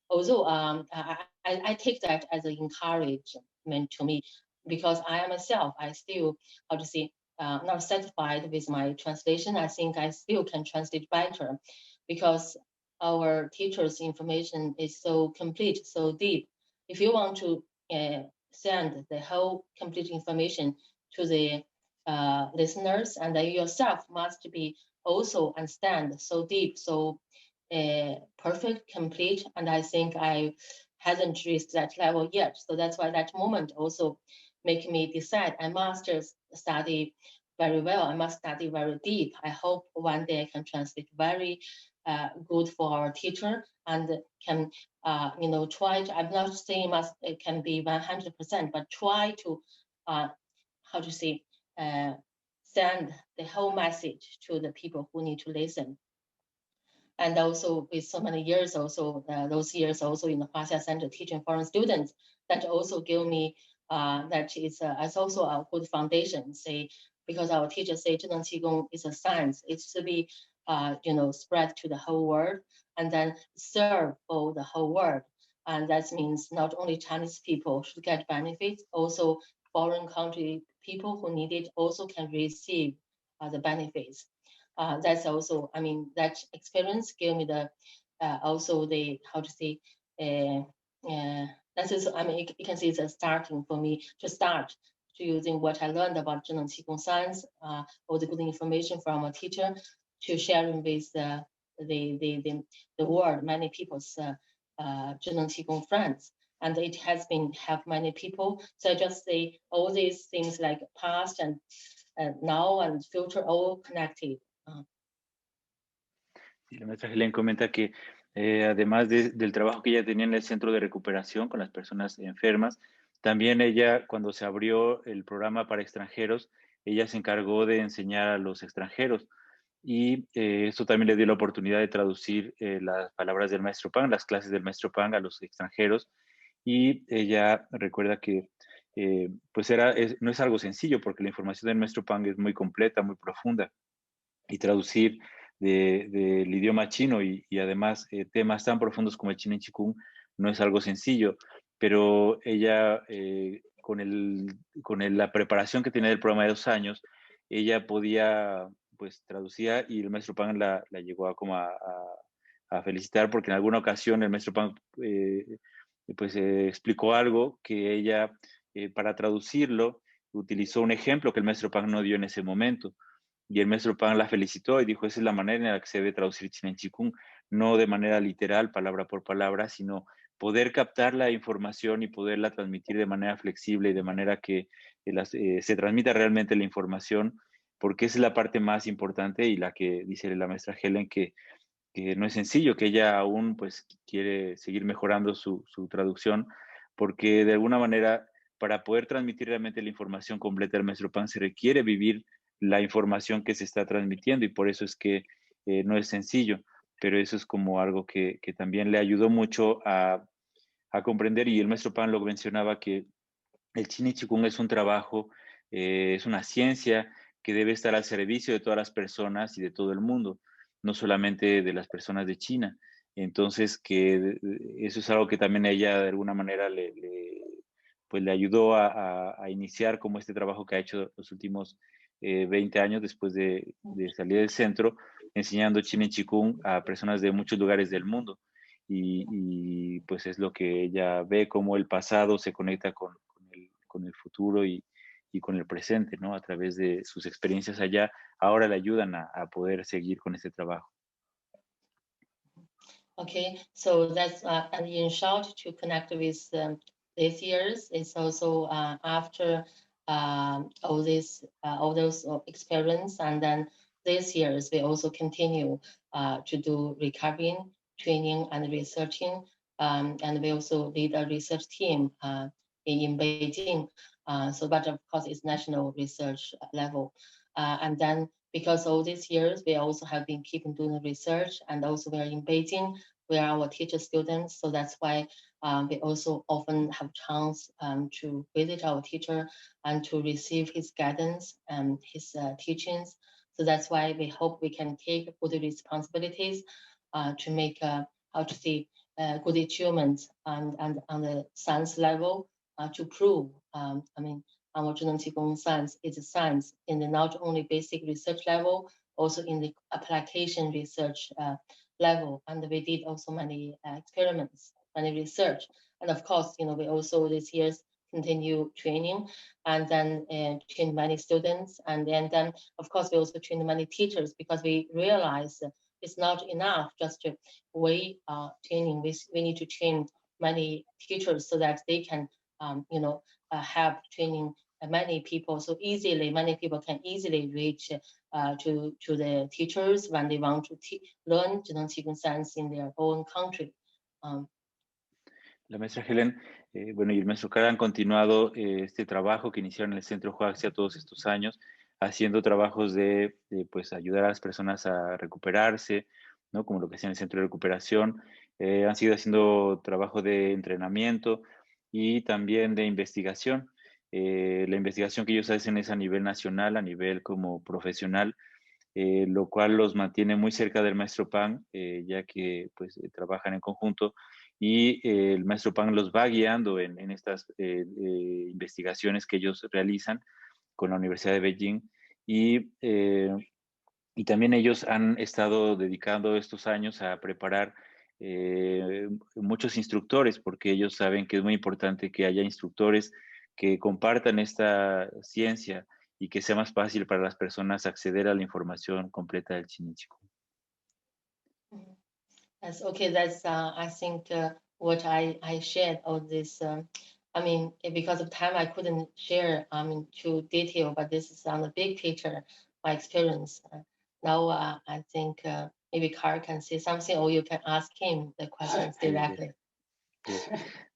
S1: Although I take that as an encouragement to me. because I myself, I still, how to say, not satisfied with my translation. I think I still can translate better because our teacher's information is so complete, so deep. If you want to send the whole complete information to the listeners, and then yourself must be also understand so deep, so perfect, complete. And I think I hasn't reached that level yet. So that's why that moment also make me decide I must study very well. I must study very deep. I hope one day I can translate very good for our teacher and can, try to, I'm not saying it can be 100%, but try to, how to say, send the whole message to the people who need to listen. And also with so many years, also those years also in the HuaXia Center teaching foreign students, that also give me that it's also a good foundation. Say because our teachers say ZhiNeng QiGong is a science, it should be spread to the whole world and then serve for the whole world. And that means not only Chinese people should get benefits, also foreign country people who need it also can receive the benefits. That's also, I mean, that experience gave me the also the, how to say, that is, I mean, you can see it's a starting for me to start to using what I learned about ZhiNeng QiGong science, all the good information from a teacher, to sharing with the world, many people's ZhiNeng QiGong friends. And it has been helped many people. So I just say all these things like past and now and future all connected.
S2: Y la maestra Helen comenta que además del trabajo que ella tenía en el centro de recuperación con las personas enfermas, también ella, cuando se abrió el programa para extranjeros, ella se encargó de enseñar a los extranjeros. Y esto también le dio la oportunidad de traducir las palabras del maestro Pang, las clases del maestro Pang a los extranjeros. Y ella recuerda que pues no es algo sencillo porque la información del maestro Pang es muy completa, muy profunda. Y traducir del idioma chino y además temas tan profundos como el ZhiNeng QiGong no es algo sencillo, pero ella con la preparación que tenía del programa de 2 años, ella podía, pues traducía y el maestro Pang la llegó a felicitar porque en alguna ocasión el maestro Pang explicó algo que ella para traducirlo utilizó un ejemplo que el maestro Pang no dio en ese momento. Y el maestro Pang la felicitó y dijo, esa es la manera en la que se debe traducir ZhiNeng QiGong, no de manera literal, palabra por palabra, sino poder captar la información y poderla transmitir de manera flexible y de manera que se transmita realmente la información, porque esa es la parte más importante y la que dice la maestra Helen que no es sencillo, que ella aún pues quiere seguir mejorando su traducción, porque de alguna manera para poder transmitir realmente la información completa del maestro Pang se requiere vivir la información que se está transmitiendo y por eso es que no es sencillo, pero eso es como algo que también le ayudó mucho a comprender y el maestro Pang lo mencionaba que el ZhiNeng QiGong es un trabajo, es una ciencia que debe estar al servicio de todas las personas y de todo el mundo, no solamente de las personas de China. Entonces, que eso es algo que también a ella de alguna manera le ayudó a iniciar como este trabajo que ha hecho los últimos 20 años después de salir del centro, enseñando ZhiNeng QiGong a personas de muchos lugares del mundo. Y pues es lo que ella ve como el pasado se conecta con el futuro y con el presente, ¿no? A través de sus experiencias allá, ahora le ayudan a poder seguir con este trabajo.
S1: Okay, so that's and in short to connect with these years. It's also after all those experience, and then these years we also continue to do recovering, training, and researching, and we also lead a research team in Beijing. But of course, it's national research level, and then. Because all these years, we also have been keeping doing research, and also we are in Beijing, we are our teacher students. So that's why we also often have chance to visit our teacher and to receive his guidance and his teachings. So that's why we hope we can take good responsibilities to make, good achievements and on the science level to prove, our ZhiNeng QiGong science is science in the not only basic research level, also in the application research level. And we did also many experiments, many research. And of course, we also this year's continue training, and then train many students. And then of course, we also train many teachers, because we realize it's not enough just to training. We need to train many teachers so that they can, help training many people. So many people can easily reach to the teachers when they want to learn ZhiNeng QiGong science in their own country.
S2: La maestra Helen, bueno, y el maestro Karl han continuado este trabajo que iniciaron en el Centro HuaXia todos estos años, haciendo trabajos de pues ayudar a las personas a recuperarse, ¿no? Como lo que hacía en el Centro de Recuperación. Han seguido haciendo trabajo de entrenamiento y también de investigación. La investigación que ellos hacen es a nivel nacional, a nivel como profesional, lo cual los mantiene muy cerca del maestro Pang, ya que pues trabajan en conjunto, y el maestro Pang los va guiando en estas investigaciones que ellos realizan con la Universidad de Beijing, y también ellos han estado dedicando estos años a preparar muchos instructores, porque ellos saben que es muy importante que haya instructores que compartan esta ciencia y que sea más fácil para las personas acceder a la información completa del ZhiNeng QiGong.
S1: Yes, okay, that's I think what I shared all this. Because of time, I couldn't share too detail, but this is on the big picture, my experience. Now I think maybe Karl can say something, or you can ask him the questions directly.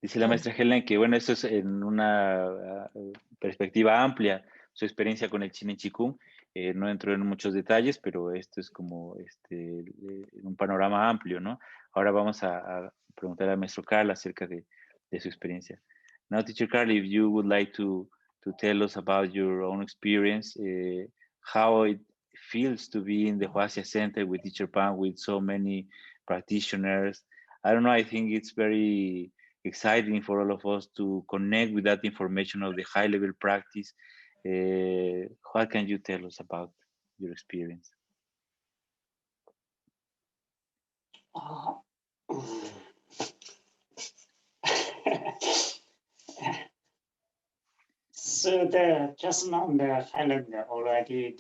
S2: Dice la maestra Helen que, bueno, esto es en una perspectiva amplia, su experiencia con el ZhiNeng QiGong. No entró en muchos detalles, pero esto es como un panorama amplio, ¿no? Ahora vamos a preguntar al maestro Karl acerca de su experiencia. Now, teacher Karl, if you would like to tell us about your own experience, how it feels to be in the HuaXia Center with teacher Pang, with so many practitioners. I don't know, I think it's very exciting for all of us to connect with that information of the high-level practice. What can you tell us about your experience?
S3: So just now the Helen already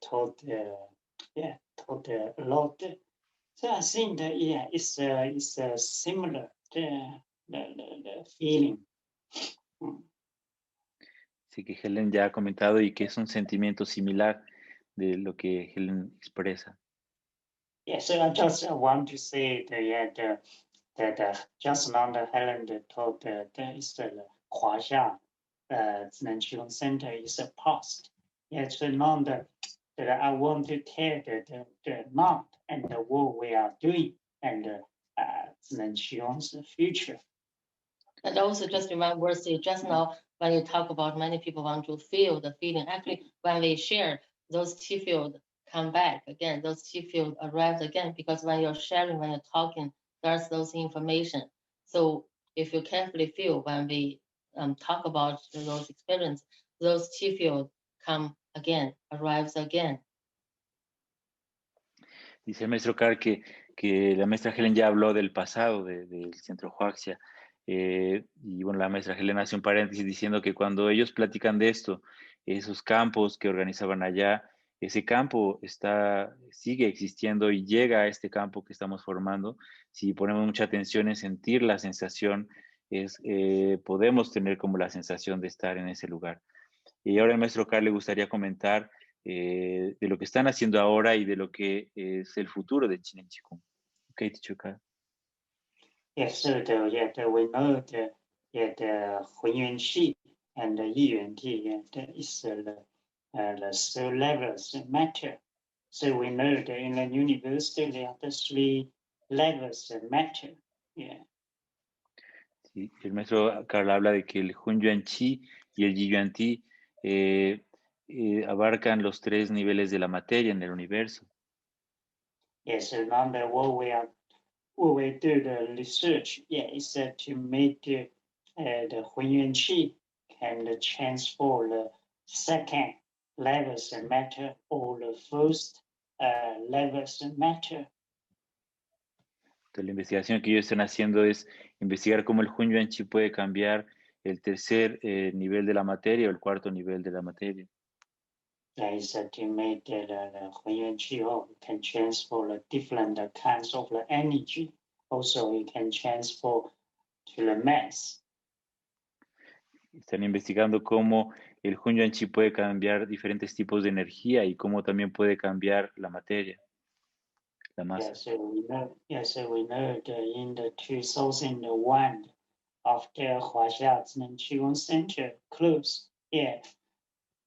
S3: taught a lot. So I think it's similar the feeling.
S2: Sí, que Helen ya ha comentado y que es un sentimiento similar de lo que Helen expresa.
S3: Yes, so I just want to say that just now the Helen taught the HuaXia ZhiNeng QiGong Center is a past. Yes, so now that I want to tell the not and the what we are doing and ZhiNeng QiGong's future.
S1: And also just remember, just now when you talk about many people want to feel the feeling, actually when we share, those two fields come back again, those two fields arrive again, because when you're sharing, when you're talking, there's those information. So if you carefully feel when we talk about those experiences, those two fields come again, arrives again.
S2: Dice el maestro Karl que la maestra Helen ya habló del pasado del Centro HuaXia. Y bueno, la maestra Helen hace un paréntesis diciendo que cuando ellos platican de esto, esos campos que organizaban allá, ese campo sigue existiendo y llega a este campo que estamos formando. Si ponemos mucha atención en sentir la sensación, podemos tener como la sensación de estar en ese lugar. Y ahora el maestro Karl le gustaría comentar de lo que están haciendo ahora y de lo que es el futuro de ZhiNeng QiGong. Okay, teacher Karl.
S3: Yes, so we know the Hun Yuan Qi and the Yi Yuan Ti is the soul levels matter. So we know that in the university there are the 3 levels matter. Yeah.
S2: Sí, el maestro Karl habla de que el Hun Yuan Qi y el Yi Yuan Ti abarcan los 3 niveles de la materia en el universo.
S3: Yes, so now what we do the research, is to make the Hun Yuan Qi can transfer the second levels matter or the first levels matter.
S2: Entonces, la investigación que ellos están haciendo es investigar cómo el Hun Yuan Qi puede cambiar el tercer nivel de la materia o el cuarto nivel de la materia.
S3: There is to make the Hun Yuan Qi can transfer the different kinds of the energy. Also, it can transfer to the mass.
S2: Están investigando cómo el Hun Yuan Qi puede cambiar diferentes tipos de energía y cómo también puede cambiar la materia, la masa.
S3: So we know that in the 2001, after HuaXia ZhiNeng QiGong Center closed, the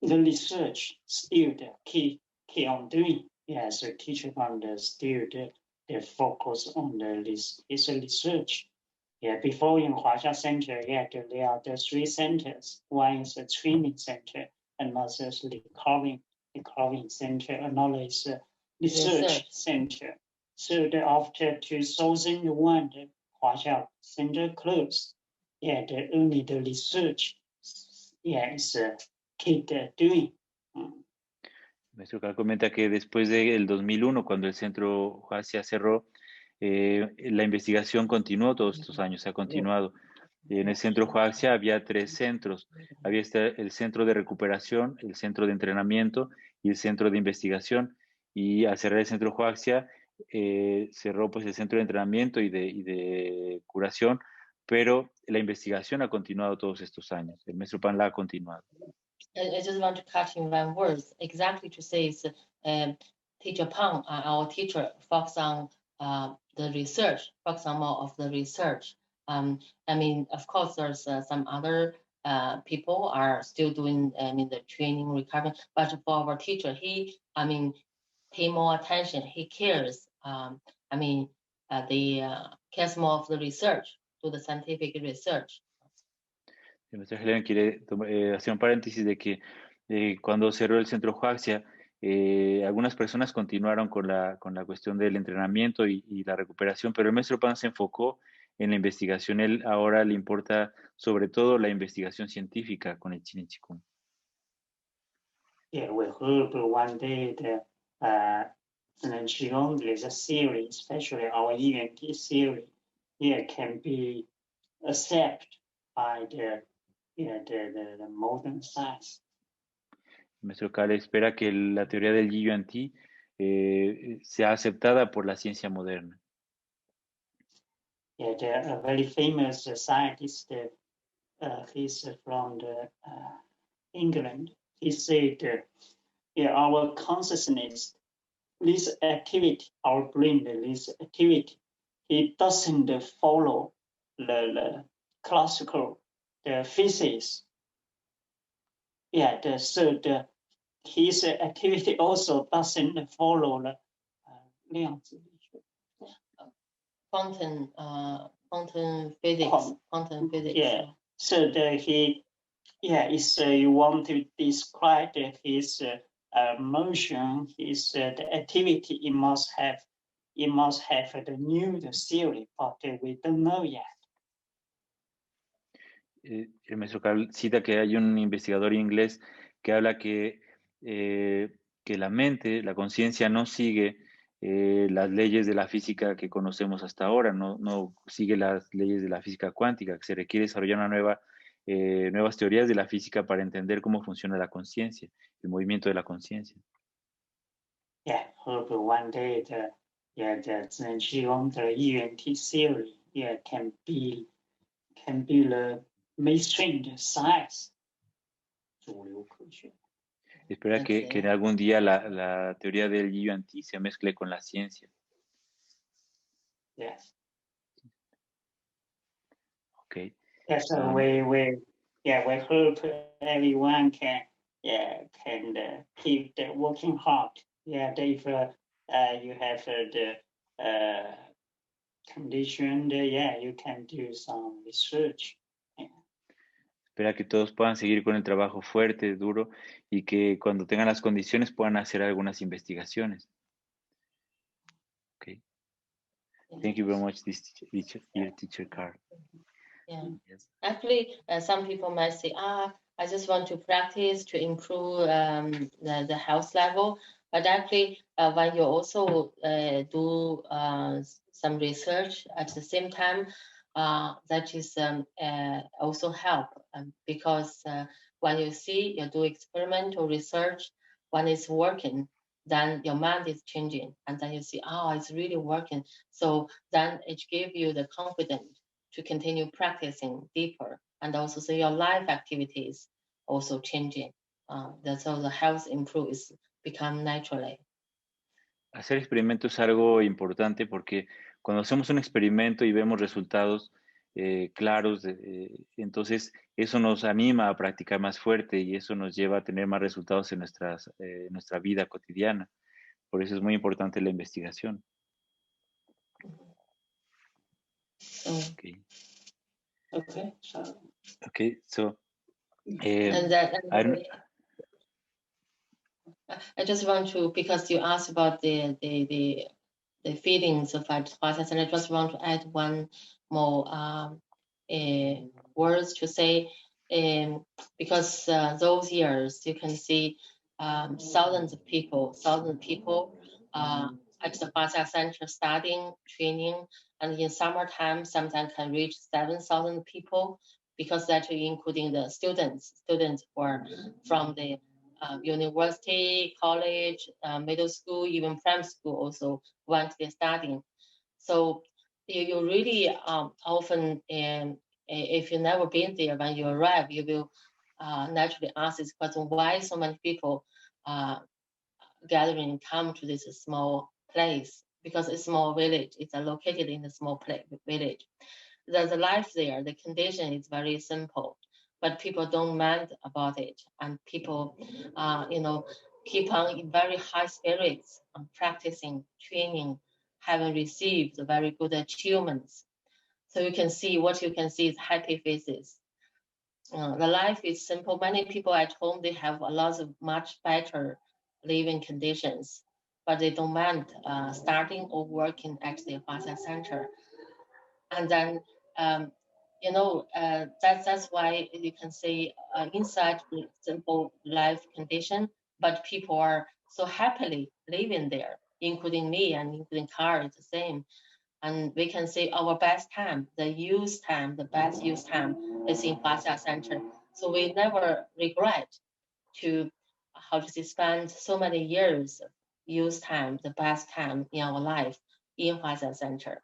S3: research still keep on doing. So teacher fund still the focus on the research. Before in HuaXia Center, there are the three centers. One is a training center, another is recording center, another is a research center. So after 2001, the HuaXia Center closed. Only the research is keep doing.
S2: Maestro Karl comenta que después del 2001, cuando el Centro HuaXia cerró, la investigación continuó todos estos años, se ha continuado. En el Centro HuaXia había tres centros. Había el Centro de Recuperación, el Centro de Entrenamiento y el Centro de Investigación. Y al cerrar el Centro HuaXia, cerró pues el Centro de Entrenamiento y de Curación, pero la investigación ha continuado todos estos años. El maestro Pang la ha continuado.
S1: I just want to catch in one word. Exactly to say is teacher Pang, our teacher, focus on the research, focus on more of the research. I mean, of course, there's some other people are still doing the training, recovery, but for our teacher, he pay more attention. He cares. Cares more of the research, do the scientific research.
S2: El maestro Helen quiere hacer un paréntesis de que cuando cerró el Centro HuaXia, algunas personas continuaron con la cuestión del entrenamiento y la recuperación, pero el maestro Pang se enfocó en la investigación. Él ahora le importa sobre todo la investigación científica con el ZhiNeng QiGong.
S3: We hope one day the ZhiNeng QiGong is a series, especially our ENT series, can be accepted by the modern science.
S2: El maestro Karl espera que la teoría del Yuan Ti sea aceptada por la ciencia moderna.
S3: A very famous scientist, he's from England. He said, our consciousness, this activity, our brain, this activity, it doesn't follow the classical physics. So his activity also doesn't follow the
S1: quantum physics.
S3: So you want to describe his motion, his the activity. It must have the new theory, but we don't know yet.
S2: El maestro Karl cita que hay un investigador inglés que habla que la mente, la conciencia no sigue las leyes de la física que conocemos hasta ahora, no sigue las leyes de la física cuántica, que se requiere desarrollar nuevas teorías de la física para entender cómo funciona la conciencia, el movimiento de la conciencia.
S3: Hope one day the ZhiNeng QiGong, the ENT theory, can be the mainstream science.
S2: Espera que en algún día la teoría del Yuan Ti se mezcle con la ciencia.
S3: Yes.
S2: Okay.
S3: So we hope everyone can keep working hard. If you have the condition, you can do some research.
S2: Espera que todos puedan seguir con el trabajo fuerte, duro, y que cuando tengan las condiciones puedan hacer algunas investigaciones. Okay. Thank you very much, dear teacher Karl.
S1: Yeah. Yes. Actually, some people might say, I just want to practice to improve the health level. But actually, when you also do some research at the same time, that is also help because when you see, you do experimental research, when it's working, then your mind is changing, and then you see, oh, it's really working. So then it gives you the confidence to continue practicing deeper, and also so your life activities also changing. That's how the health improves, become naturally.
S2: Hacer experimentos es algo importante porque cuando hacemos un experimento y vemos resultados claros, entonces eso nos anima a practicar más fuerte y eso nos lleva a tener más resultados en nuestra vida cotidiana. Por eso es muy importante la investigación.
S1: Okay.
S2: Okay, so
S1: I just want to, because you asked about the feelings of process, and I just want to add one more words to say, because those years you can see thousands of people at the HuaXia Center studying, training, and in summertime sometimes can reach 7,000 people, because that including the students were from the university, college, middle school, even primary school also went there studying. So you really often, if you've never been there, when you arrive, you will naturally ask this question: why so many people gathering come to this small place? Because it's a small village. It's located in a small village. The life there, the condition is very simple, but people don't mind about it, and people, keep on in very high spirits, practicing, training, having received very good achievements. So you can see, what you can see is happy faces. The life is simple. Many people at home, they have a lot of much better living conditions, but they don't mind starting or working at the HuaXia Center. And then, that's why you can say inside simple life condition, but people are so happily living there, including me and including Karl, it's the same. And we can say our best time, the best youth time is in HuaXia Center. So we never regret to, spend so many years of youth time, the best time in our life in HuaXia Center.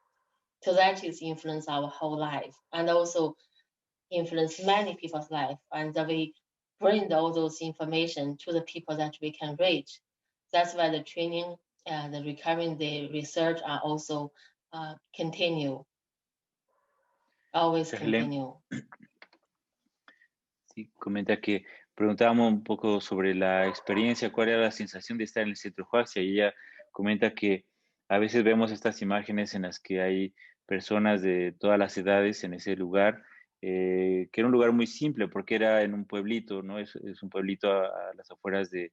S1: So that is influence our whole life, and also influence many people's life. And we bring all those information to the people that we can reach. That's why the training, the recurring, the research are also continue. Always continue.
S2: Sí, comenta que preguntábamos un poco sobre la experiencia, cuál era la sensación de estar en el Centro HuaXia, y ella comenta que a veces vemos estas imágenes en las que hay personas de todas las edades en ese lugar, que era un lugar muy simple porque era en un pueblito, ¿no? Es un pueblito a las afueras de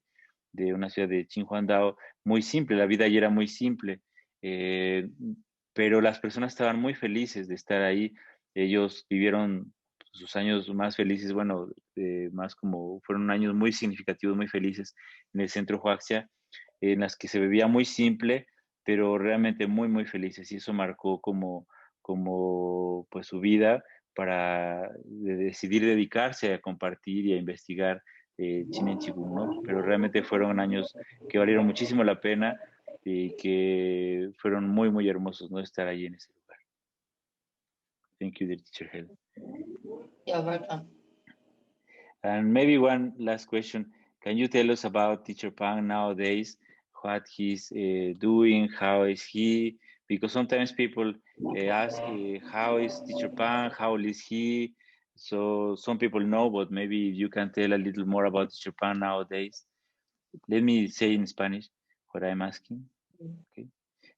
S2: una ciudad de Qinhuangdao, muy simple, la vida allí era muy simple, pero las personas estaban muy felices de estar ahí. Ellos vivieron sus años más felices, bueno, más como fueron años muy significativos, muy felices en el Centro HuaXia, en las que se vivía muy simple, pero realmente muy, muy felices, y eso marcó como pues su vida para decidir dedicarse a compartir y a investigar ZhiNeng QiGong, ¿no? Pero realmente fueron años que valieron muchísimo la pena y que fueron muy, muy hermosos, ¿no? Estar allí en ese lugar. Thank you, dear teacher Helen.
S1: You're welcome.
S2: And maybe one last question. Can you tell us about teacher Pang nowadays, what he's doing, how is he? Because sometimes people ask, how is teacher Pang, how old is he? So some people know, but maybe you can tell a little more about teacher Pang nowadays. Let me say in Spanish what I'm asking. Okay.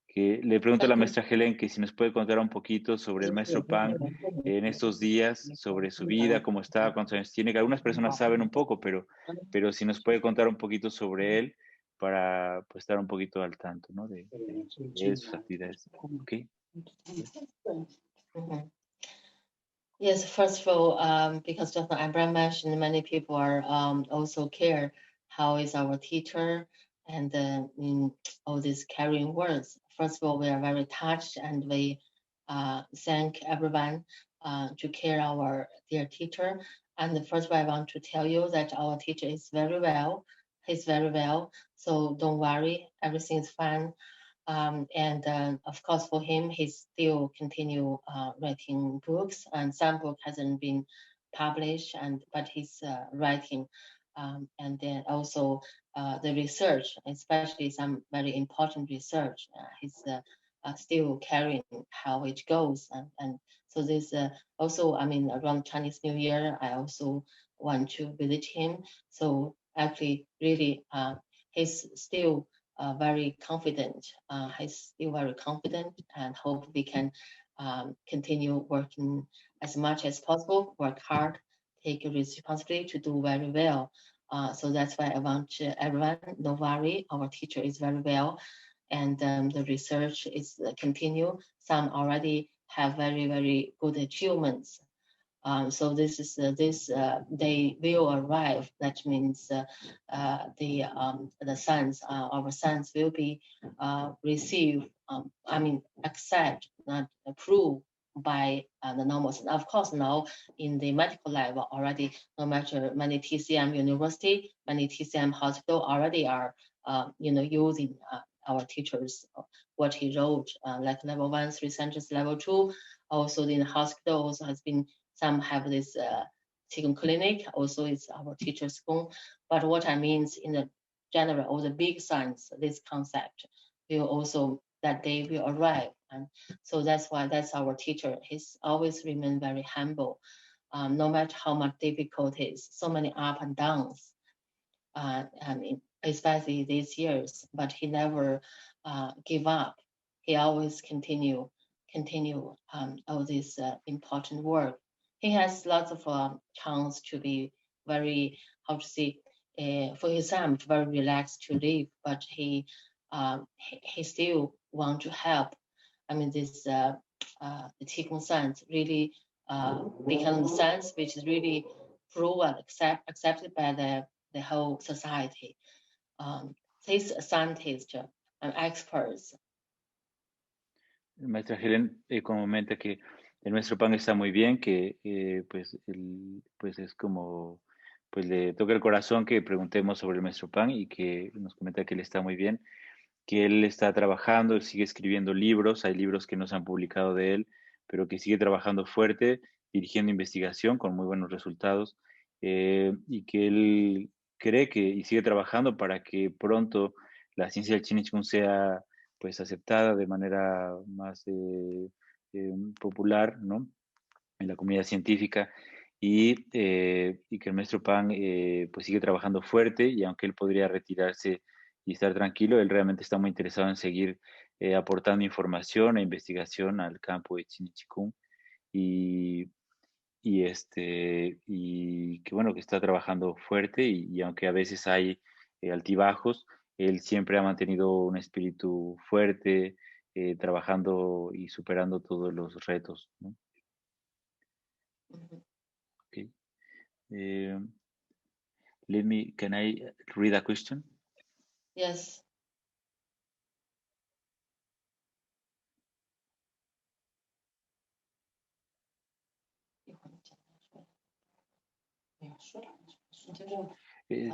S2: Que le pregunto a la maestra Helen que si nos puede contar un poquito sobre el maestro Pang en estos días, sobre su vida, cómo está, cuántos años tiene, que algunas personas saben un poco, pero si nos puede contar un poquito sobre él para pues, estar un poquito al tanto, ¿no? de sus actividades. Okay.
S1: Yes, first of all, because just like Abraham mentioned, many people are also care how is our teacher and all these caring words. First of all, we are very touched and we thank everyone to care our dear teacher. And the first way I want to tell you that our teacher is very well. He's very well. So don't worry, everything is fine. And of course, for him, he still continue writing books, and some book hasn't been published, but he's writing. And then also the research, especially some very important research, he's still carrying how it goes. And so this also, I mean, around Chinese New Year, I also want to visit him. So actually, really, he's still very confident. He's still very confident, and hope we can continue working as much as possible, work hard, take responsibility to do very well. So that's why I want everyone, don't worry, our teacher is very well, and the research is continue. Some already have very, very good achievements. So this is they will arrive. That means the sons, our sons will be received. I mean, accept, not approved by the normal. Of course, now in the medical level already, no matter many TCM university, many TCM hospital already are using our teachers what he wrote, like level 1, 3 centers, level 2. Also in the hospital also has been. Some have this Qigong clinic, also it's our teacher's school. But what I mean in the general, all the big science, this concept will also, that day will arrive. And so that's why that's our teacher. He's always remain very humble, no matter how much difficulties, so many up and downs, I mean, especially these years, but he never give up. He always continue all this important work. He has lots of chance to be very, how to say, for exam, very relaxed to live, but he still want to help. I mean, this the Qigong science really become science which is really proven, accepted by the whole society. These scientists and experts.
S2: Maestra Helen comenta que el maestro Pang está muy bien, que pues es como, pues le toca el corazón que preguntemos sobre el maestro Pang y que nos comenta que él está muy bien, que él está trabajando, sigue escribiendo libros, hay libros que no se han publicado de él, pero que sigue trabajando fuerte, dirigiendo investigación con muy buenos resultados, y que él cree que y sigue trabajando para que pronto la ciencia del ZhiNeng QiGong sea pues aceptada de manera más popular, ¿no? En la comunidad científica y que el maestro Pang pues sigue trabajando fuerte y aunque él podría retirarse y estar tranquilo, él realmente está muy interesado en seguir aportando información e investigación al campo de ZhiNeng QiGong y que bueno, que está trabajando fuerte y aunque a veces hay altibajos, él siempre ha mantenido un espíritu fuerte, trabajando y superando todos los retos, ¿no? Okay. Can I read a question?
S1: Yes.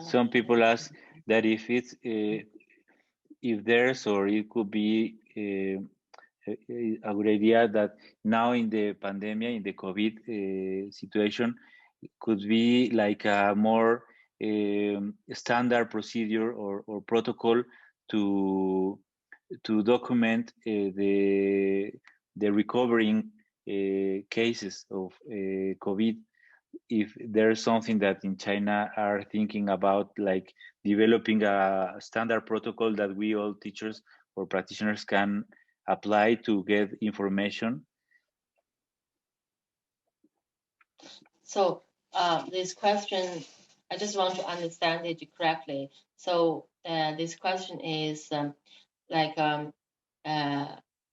S2: Some people ask that if it's if there's or it could be a good idea that now in the pandemic, in the COVID situation, it could be like a more standard procedure or protocol to document the recovering cases of COVID. If there's something that in China are thinking about, like developing a standard protocol that we all teachers or practitioners can apply to get information.
S1: So this question, I just want to understand it correctly. So this question is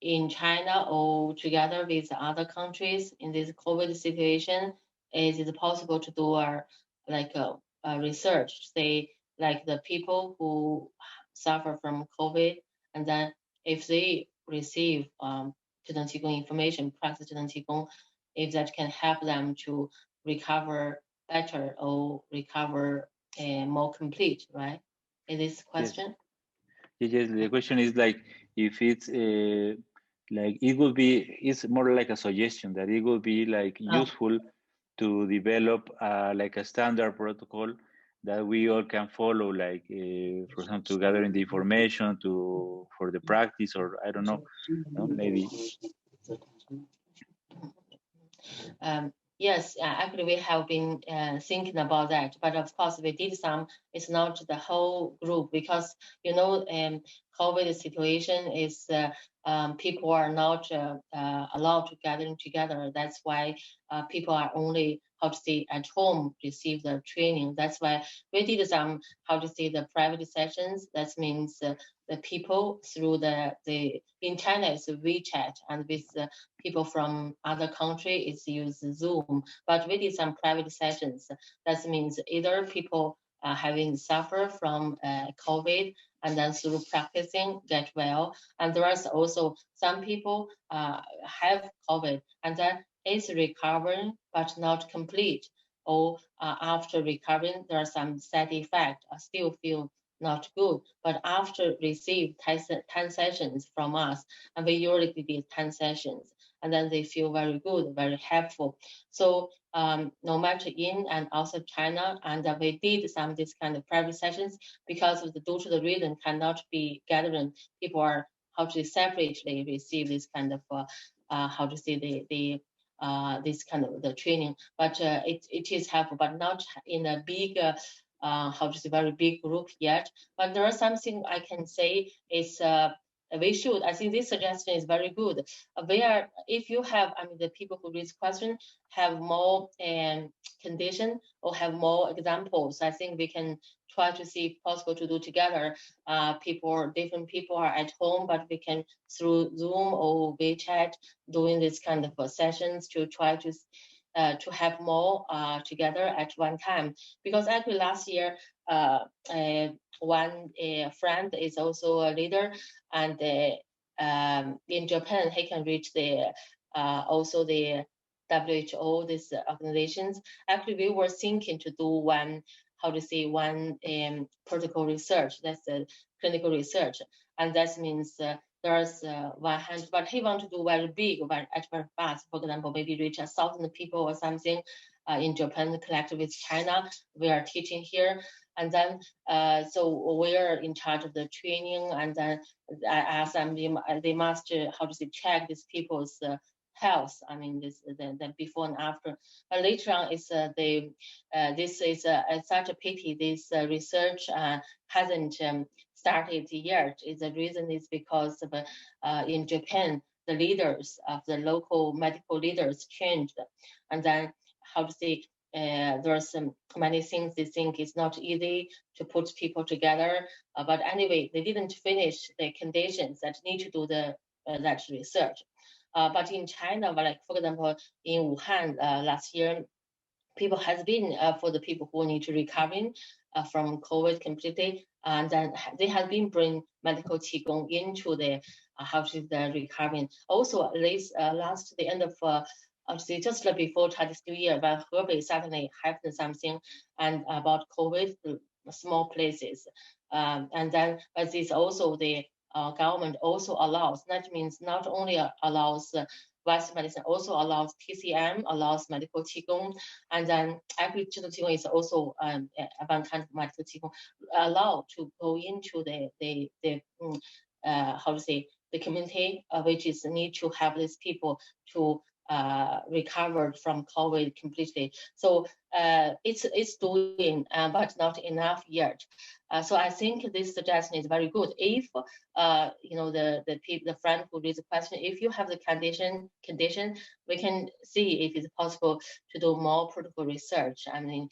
S1: in China or together with other countries in this COVID situation, is it possible to do a research, say like the people who suffer from COVID, and then if they receive ZhiNeng QiGong information, practice ZhiNeng QiGong, if that can help them to recover better or recover more complete, right? In this question?
S2: Yes, the question is like if it's like it will be, it's more like a suggestion that it will be like useful to develop like a standard protocol that we all can follow, like for example, to gathering the information for the practice, or I don't know, maybe.
S1: Yes, actually we have been thinking about that, but of course we did some. It's not the whole group because COVID situation is people are not allowed to gather together. That's why people are only at home receive the training. That's why we did some the private sessions. That means the people through in China it's WeChat, and with people from other countries it's use Zoom. But we did some private sessions. That means either people having suffered from COVID and then through practicing get well, and there are also some people have COVID and then is recovering but not complete, or after recovering there are some side effects, still feel not good, but after receive 10 sessions from us, and we usually did 10 sessions, and then they feel very good, very helpful. So no matter in and outside China, and we did some of this kind of private sessions because of due to the reason cannot be gathering. People are separately receive this kind of this kind of the training, but it is helpful, but not in a big very big group yet. But there are something I can say is we should. I think this suggestion is very good. If you have, the people who raise question have more condition or have more examples, I think we can try to see if possible to do together. Different people are at home, but we can through Zoom or WeChat doing this kind of sessions to try to have more together at one time. Because actually last year, one friend is also a leader, and in Japan, he can reach also the WHO, these organizations. Actually, we were thinking to do one protocol research, that's the clinical research, and that means there's 100, but he want to do very big, very fast. For example, maybe reach 1,000 people or something in Japan, connected with China. We are teaching here, and then so we are in charge of the training, and then I ask them they must check these people's health. The before and after. But later on, it's this is such a pity. This research hasn't started yet. The reason is because of, in Japan, the leaders of the local medical leaders changed, and then there are many things they think it's not easy to put people together. But anyway, they didn't finish the conditions that need to do that research. But in China, like for example, in Wuhan last year, people has been for the people who need to recovering from COVID completely, and then they have been bring medical qigong into the recovering. Also, last the end of just before Chinese New Year, but Hebei suddenly happened something and about COVID, small places, and then but this also the government also allows. That means not only allows Western medicine, also allows TCM, allows medical qigong, and then agricultural qigong is also one kind of medical qigong allowed to go into the community, which is need to have these people to recovered from COVID completely. So it's doing, but not enough yet. So I think this suggestion is very good. If the friend who raised the question, if you have the condition, we can see if it's possible to do more protocol research. To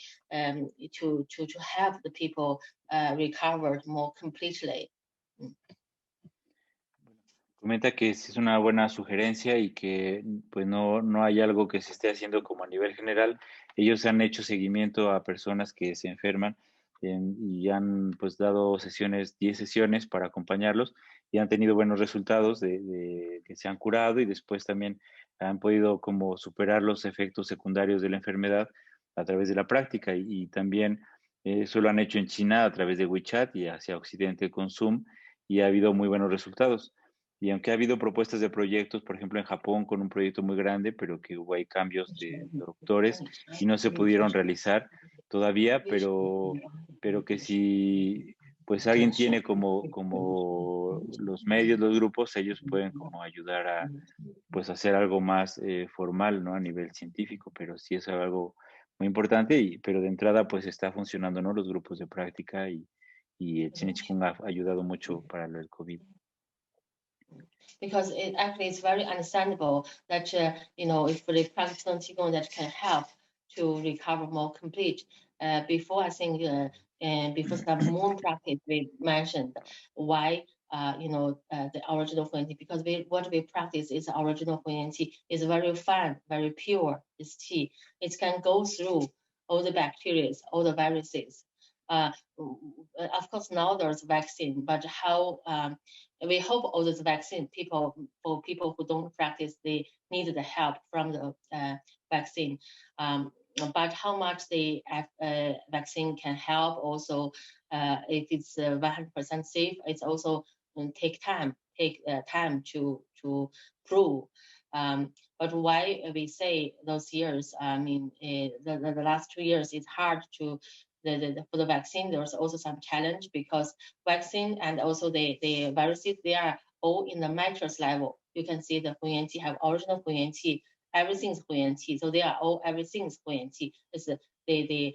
S1: help the people recover more completely.
S2: Comenta que sí es una buena sugerencia y que pues no hay algo que se esté haciendo como a nivel general. Ellos han hecho seguimiento a personas que se enferman y han pues dado 10 sesiones para acompañarlos y han tenido buenos resultados de que se han curado y después también han podido como superar los efectos secundarios de la enfermedad a través de la práctica y también eso lo han hecho en China a través de WeChat y hacia Occidente con Zoom y ha habido muy buenos resultados. Y aunque ha habido propuestas de proyectos, por ejemplo en Japón con un proyecto muy grande, pero que hubo ahí cambios de doctores y no se pudieron realizar todavía, pero que si pues alguien tiene como los medios, los grupos, ellos pueden como ayudar a pues hacer algo más formal, ¿no? A nivel científico, pero sí es algo muy importante, pero de entrada pues está funcionando, ¿no? Los grupos de práctica y el ZhiNeng QiGong ha ayudado mucho para lo del COVID.
S1: Because it actually is very understandable that if the practice on qigong that can help to recover more complete. Before I think before some moon practice we mentioned why the original Huyan because what we practice is original Huyan qi is very fine, very pure. This qi it can go through all the bacteria, all the viruses. Of course, now there's vaccine, but how we hope all those vaccine for people who don't practice, they need the help from the vaccine. But how much the vaccine can help also, if it's 100% safe, it's also take time to prove. But why we say those years? I mean, the last 2 years, it's hard to. For the vaccine, there's also some challenge because vaccine and also the viruses, they are all in the matrix level. You can see the Huyan qi have original Huyan qi, everything's Huyan qi. So they are all everything's Huyan qi. It's the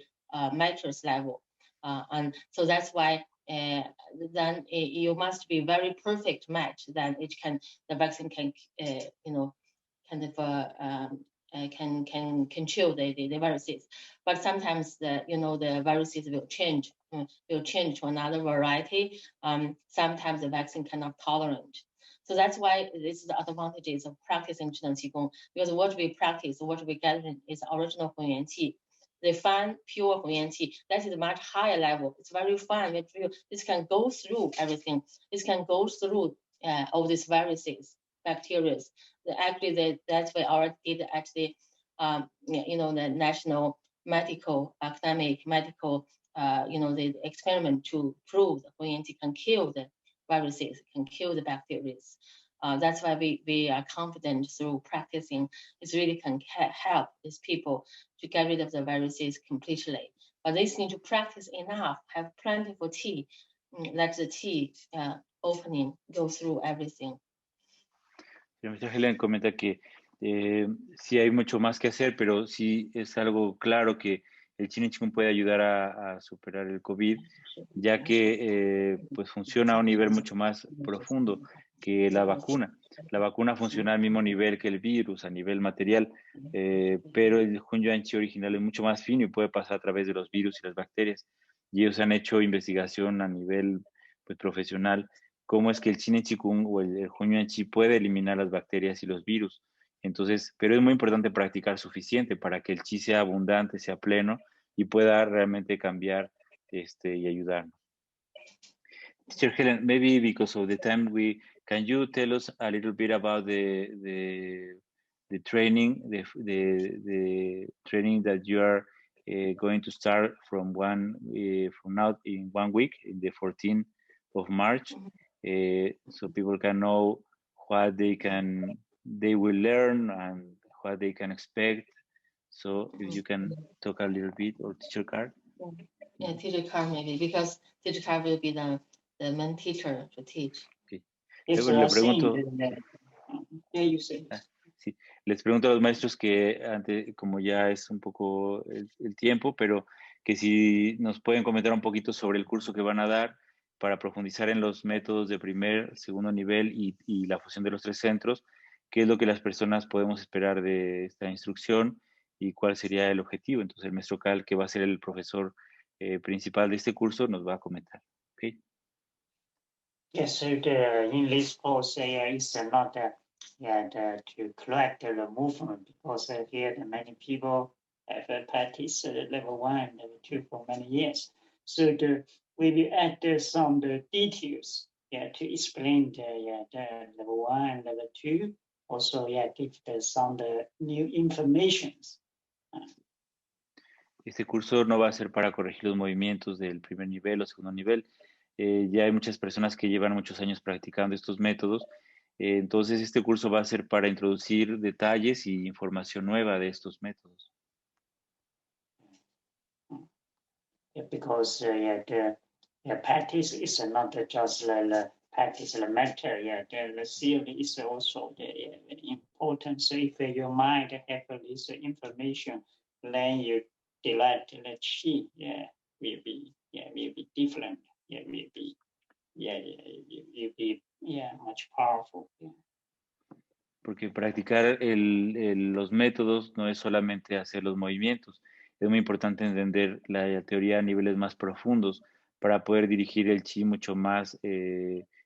S1: matrix level. And so that's why then you must be very perfect match. Then the vaccine can can control the viruses, but sometimes the viruses will change to another variety. Sometimes the vaccine cannot tolerate. So that's why this is the advantages of practicing ZhiNeng QiGong, because what we practice, what we get is original Huyan qi. The fine, pure Huyan qi, that is a much higher level. It's very fine. This can go through everything. This can go through all these viruses, bacteria. Actually, that's why already did actually, the national medical, academic medical, the experiment to prove the Huyan qi can kill the viruses, can kill the bacteria. That's why we are confident through practicing. It really can help these people to get rid of the viruses completely. But they need to practice enough, have plentiful tea, let the tea opening go through everything.
S2: La maestra Helen comenta que sí hay mucho más que hacer, pero sí es algo claro que el ZhiNeng QiGong puede ayudar a superar el COVID, ya que pues funciona a un nivel mucho más profundo que la vacuna. La vacuna funciona al mismo nivel que el virus, a nivel material, pero el Hun Yuan Qi original es mucho más fino y puede pasar a través de los virus y las bacterias. Y ellos han hecho investigación a nivel pues, profesional cómo es que el ZhiNeng QiGong o el Hun Yuan Qi puede eliminar las bacterias y los virus. Entonces, pero es muy importante practicar suficiente para que el Qi sea abundante, sea pleno y pueda realmente cambiar y ayudarnos. Teacher Helen, maybe because of the time, can you tell us a little bit about the training, the training that you are going to start from now in 1 week, in the 14th of March? So people can know what they will learn and what they can expect. So if you can talk a little bit, or Teacher Karl.
S1: Yeah, Teacher Karl maybe, because Teacher Karl will be the main teacher to teach.
S2: Okay.
S3: It's
S2: Luego le pregunto. Sí, les pregunto a los maestros que antes, como ya es un poco el tiempo, pero que si nos pueden comentar un poquito sobre el curso que van a dar para profundizar en los métodos de primer, segundo nivel y la fusión de los 3 centros, qué es lo que las personas podemos esperar de esta instrucción y cuál sería el objetivo. Entonces el maestro Karl, que va a ser el profesor principal de este curso, nos va a comentar. ¿Okay?
S3: Yes, so in this course, it's not to correct the movement, because here many people have practiced level 1 and level 2 for many years. So we will add some details to explain the level 1 and level 2. Also, give some new informations.
S2: Este curso no va a ser para corregir los movimientos del primer nivel o segundo nivel. Ya hay muchas personas que llevan muchos años practicando estos métodos. Entonces, este curso va a ser para introducir detalles y información nueva de estos métodos.
S3: Because the practice is not just the practice the matter. The theory is also very important. So if your mind have this information, then you delete the chi. Will be different. Will be much powerful.
S2: Porque practicar los métodos no es solamente hacer los movimientos. Es muy importante entender la teoría a niveles más profundos para poder dirigir el chi mucho más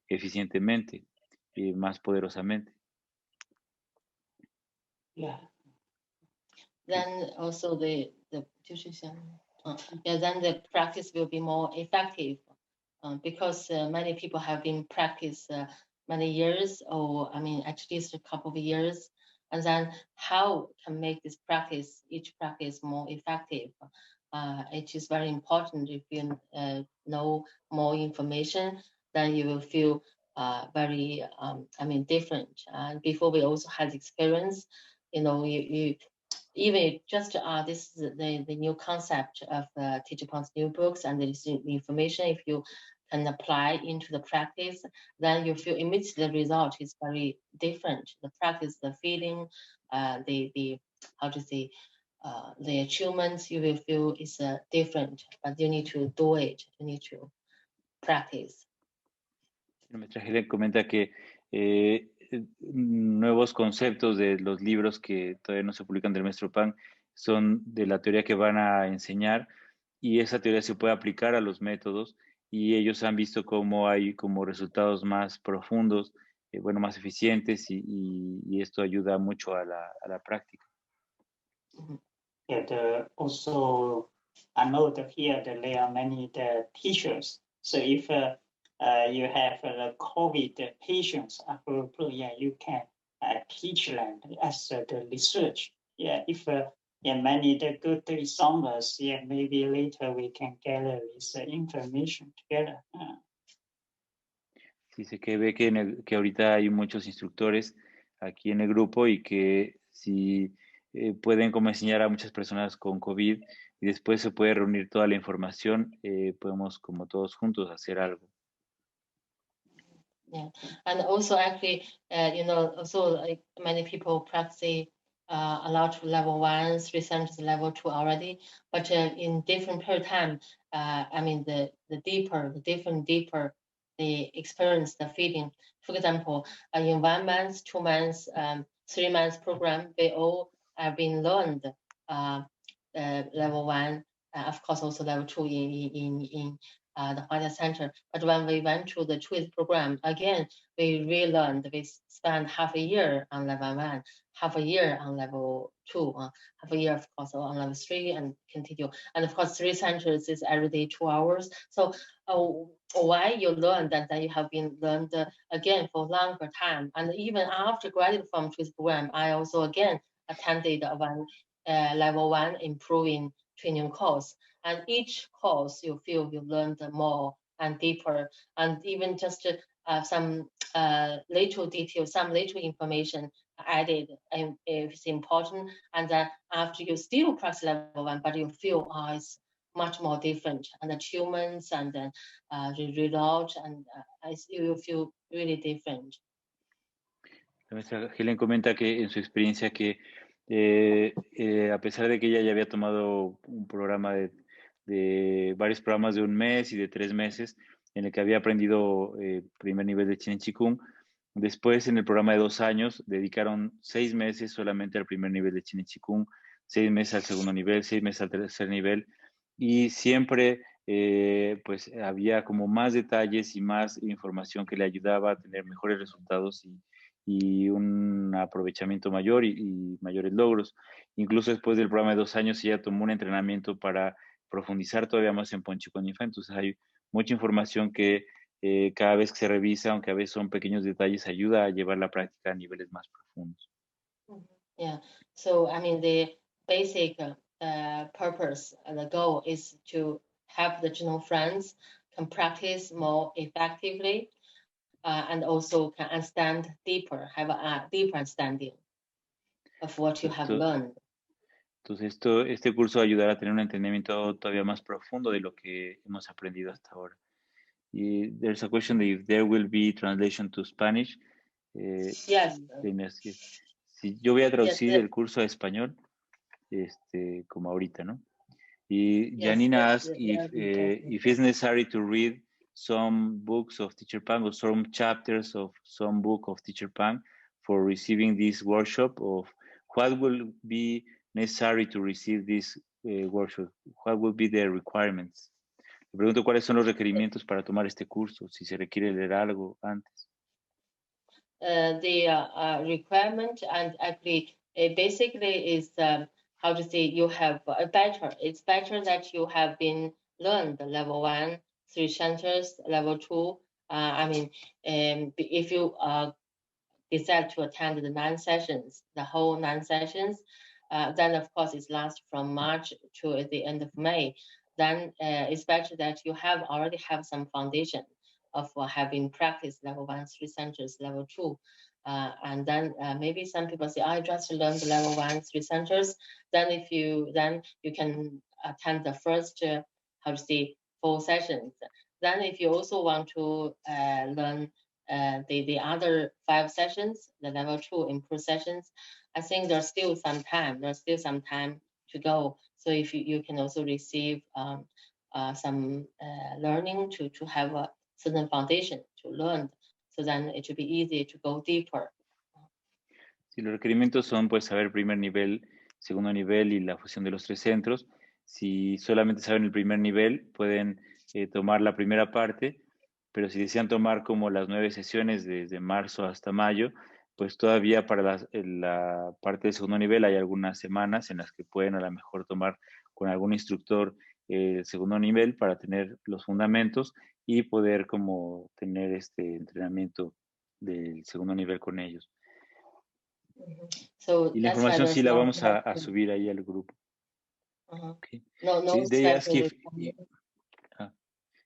S2: eficientemente y más poderosamente.
S3: Yeah.
S1: Then also then the practice will be more effective because many people have been practiced many years, or at least a couple of years. And then how can make this practice, each practice, more effective? It is very important. If you know more information, then you will feel very, different. And before we also had experience, you even just this is the new concept of Teacher Pang's new books and the information. If you can apply into the practice, then you feel immediately the result is very different. The practice, the feeling, the how to say, the achievements you will feel is different. But you need to do it. You need to practice.
S2: La maestra Helen comenta que nuevos conceptos de los libros que todavía no se publican del maestro Pang son de la teoría que van a enseñar, y esa teoría se puede aplicar a los métodos, y ellos han visto cómo hay como resultados más profundos, más eficientes, y esto ayuda mucho a la práctica.
S3: Also, I know that here there are many teachers. So if you have the COVID patients, you can teach them as the research. If many the good examples, maybe later we can gather this information together.
S2: Dice que ve que ahorita hay muchos instructores aquí en el grupo, y que si pueden como enseñar a muchas personas con COVID, y después se puede reunir toda la información, podemos como todos juntos hacer algo.
S1: Yeah, and also actually, also like many people practice a lot of level 1, 3 centers level 2 already, but in different period of time, the deeper the experience, the feeling. For example, in 1 month, 2 months, 3 months program, they all have been learned level 1, of course also level 2 in the HuaXia Center. But when we went to the choice program, again, we relearned. We spent half a year on level 1, half a year on level 2, half a year, of course, on level 3, and continue. And of course, 3 centers is every day 2 hours. So why you learn that you have been learned again for longer time. And even after graduating from choice program, I also again attended one level 1 improving training course. And each course you feel you learned more and deeper, and even just some little details, some little information added is important. And then after you still practice level 1, but you feel it's much more different, and achievements and then the result, and you feel really different.
S2: La maestra Helen comenta que en su experiencia que a pesar de que ella ya había tomado un programa de varios programas de 1 mes y de 3 meses, en el que había aprendido primer nivel de ZhiNeng QiGong, después en el programa de 2 años dedicaron 6 meses solamente al primer nivel de ZhiNeng QiGong, 6 meses al segundo nivel, 6 meses al tercer nivel, y siempre pues había como más detalles y más información que le ayudaba a tener mejores resultados y un aprovechamiento mayor y mayores logros. Incluso después del programa de 2 años ella tomó un entrenamiento para profundizar todavía más en Ponchikonifa. Entonces hay mucha información que cada vez que se revisa, aunque a veces son pequeños detalles, ayuda a llevar la práctica a niveles más profundos.
S1: Yeah, so I mean the basic purpose, the goal is to help the Zhinon friends can practice more effectively and also can understand deeper, have a deeper understanding of what you have learned.
S2: Entonces, este curso va a ayudar a tener un entendimiento todavía más profundo de lo que hemos aprendido hasta ahora. Y there's a question if there will be translation to Spanish.
S1: Yes.
S2: Si yo voy a traducir
S1: Yes,
S2: el curso a español, como ahorita, ¿no? Y
S1: yes,
S2: Janina
S1: yes,
S2: asked if it's necessary to read some books of Teacher Pang or some chapters of some book of Teacher Pang for receiving this workshop, of what will be necessary to receive this workshop, what will be the requirements. Le pregunto cuáles son los requerimientos para tomar este curso, si se requiere leer algo antes.
S1: The requirement and actually basically is how to say you have it's better that you have been learned level 1, 3 centers, level 2. I mean, if you decide to attend the 9 sessions, the whole 9 sessions, then of course it lasts from March to the end of May. Then it's better that you already have some foundation of having practiced level 1, 3 centers, level 2. And then maybe some people say, I just learned the level 1, 3 centers. Then you can attend the first, 4 sessions. Then if you also want to learn the other 5 sessions, the level 2 improved sessions, I think there's still some time. There's still some time to go. So if you can also receive some learning to have a certain foundation to learn, so then it should be easy to go deeper.
S2: Sí, los requerimientos son pues saber primer nivel, segundo nivel y la fusión de los 3 centros. Si solamente saben el primer nivel, pueden tomar la primera parte, pero si desean tomar como las 9 sesiones desde marzo hasta mayo, pues todavía para la parte del segundo nivel hay algunas semanas en las que pueden a lo mejor tomar con algún instructor segundo nivel para tener los fundamentos y poder como tener este entrenamiento del segundo nivel con ellos.
S1: So
S2: y la información sí la vamos a subir ahí al grupo. Okay.
S1: No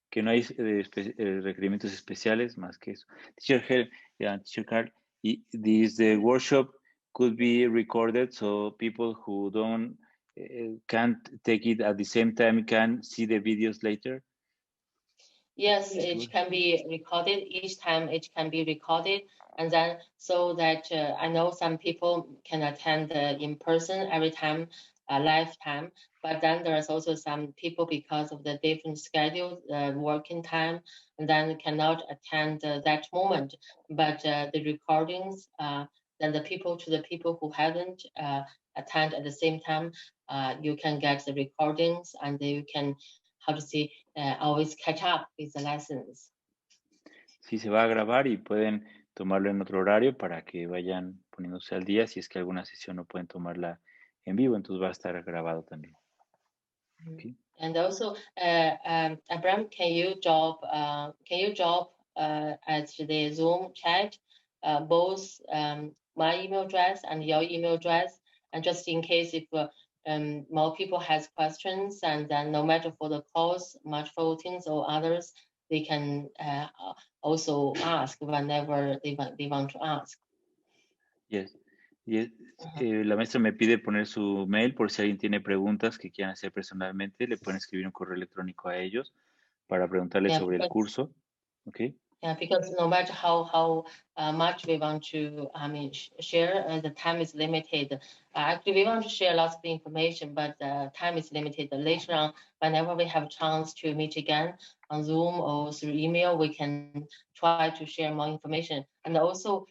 S2: que no hay requerimientos especiales más que eso. Teacher Karl, the workshop could be recorded so people who can't take it at the same time can see the videos later?
S1: Yes, it can be recorded. Each time it can be recorded. And then so that I know some people can attend in person every time, lifetime. But then there's also some people because of the different schedules, working time, and then cannot attend that moment. But the recordings, then the people who haven't attend at the same time, you can get the recordings and you can always catch up with the lessons.
S2: Sí, se va a grabar y pueden tomarlo en otro horario para que vayan poniéndose al día. Si es que alguna sesión no pueden tomarla en vivo, entonces va a estar grabado también. Okay.
S1: And also, Abraham, can you drop at the Zoom chat both my email address and your email address, and just in case if more people has questions, and then no matter for the course, multiple things or others, they can also ask whenever they want to ask.
S2: Yes. La maestra me pide poner su mail por si alguien tiene preguntas que quieran hacer personalmente, le pueden escribir un correo electrónico a ellos para preguntarles sobre el curso. Okay.
S1: Yeah, because no matter how much we want to, share, the time is limited. Actually, we want to share lots of information, but the time is limited. Later on, whenever we have a chance to meet again on Zoom or through email, we can try to share more information. And also,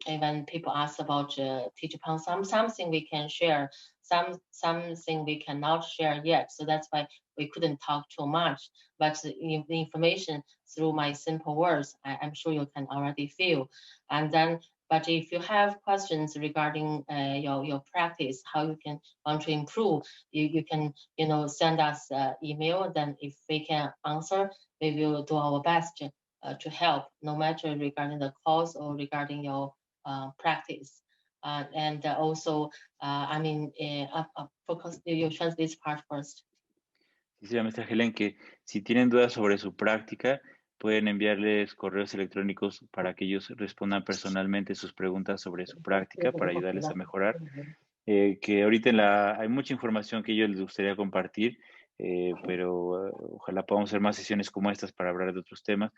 S1: when people ask about Teacher Pang, something we can share something we cannot share yet. So that's why we couldn't talk too much. But the information through my simple words, I'm sure you can already feel. And then, but if you have questions regarding your practice, how you can want to improve, you can send us email. Then if we can answer, we will do our best to help, no matter regarding the course or regarding your practice. And also, focus, you translate this part first.
S2: Dice la maestra Helen que si tienen dudas sobre su práctica, pueden enviarles correos electrónicos para que ellos respondan personalmente sus preguntas sobre su práctica para ayudarles a mejorar. Que ahorita hay mucha información que ellos les gustaría compartir, pero ojalá podamos hacer más sesiones como estas para hablar de otros temas.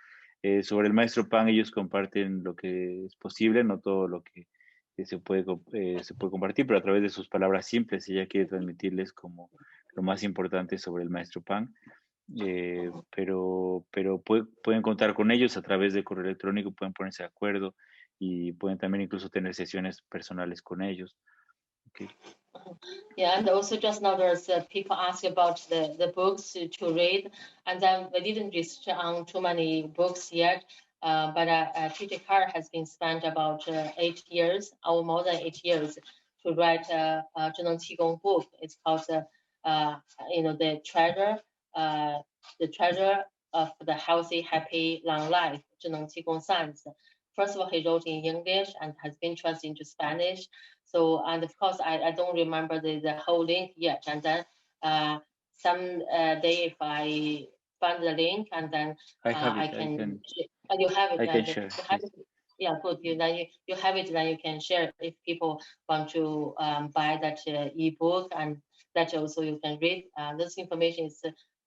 S2: Sobre el maestro Pang, ellos comparten lo que es posible, no todo lo que se puede compartir, pero a través de sus palabras simples ella quiere transmitirles como lo más importante sobre el maestro Pang. Pero pueden contar con ellos a través de correo electrónico, pueden ponerse de acuerdo y pueden también incluso tener sesiones personales con ellos. Okay.
S1: Yeah, and also just now there's people ask about the books to read, and then we didn't research on too many books yet, but Teacher Karl has been spent about 8 years, or more than 8 years, to write a ZhiNeng QiGong book. It's called the treasure of the healthy, happy, long life, ZhiNeng QiGong Science. First of all, he wrote in English and has been translated into Spanish. So, and of course, I don't remember the whole link yet. And then some day, if I find the link, and then
S2: I can
S1: you have it.
S2: I can share.
S1: Yeah, good. You have it. Then you can share if people want to buy that ebook, and that also you can read. This information is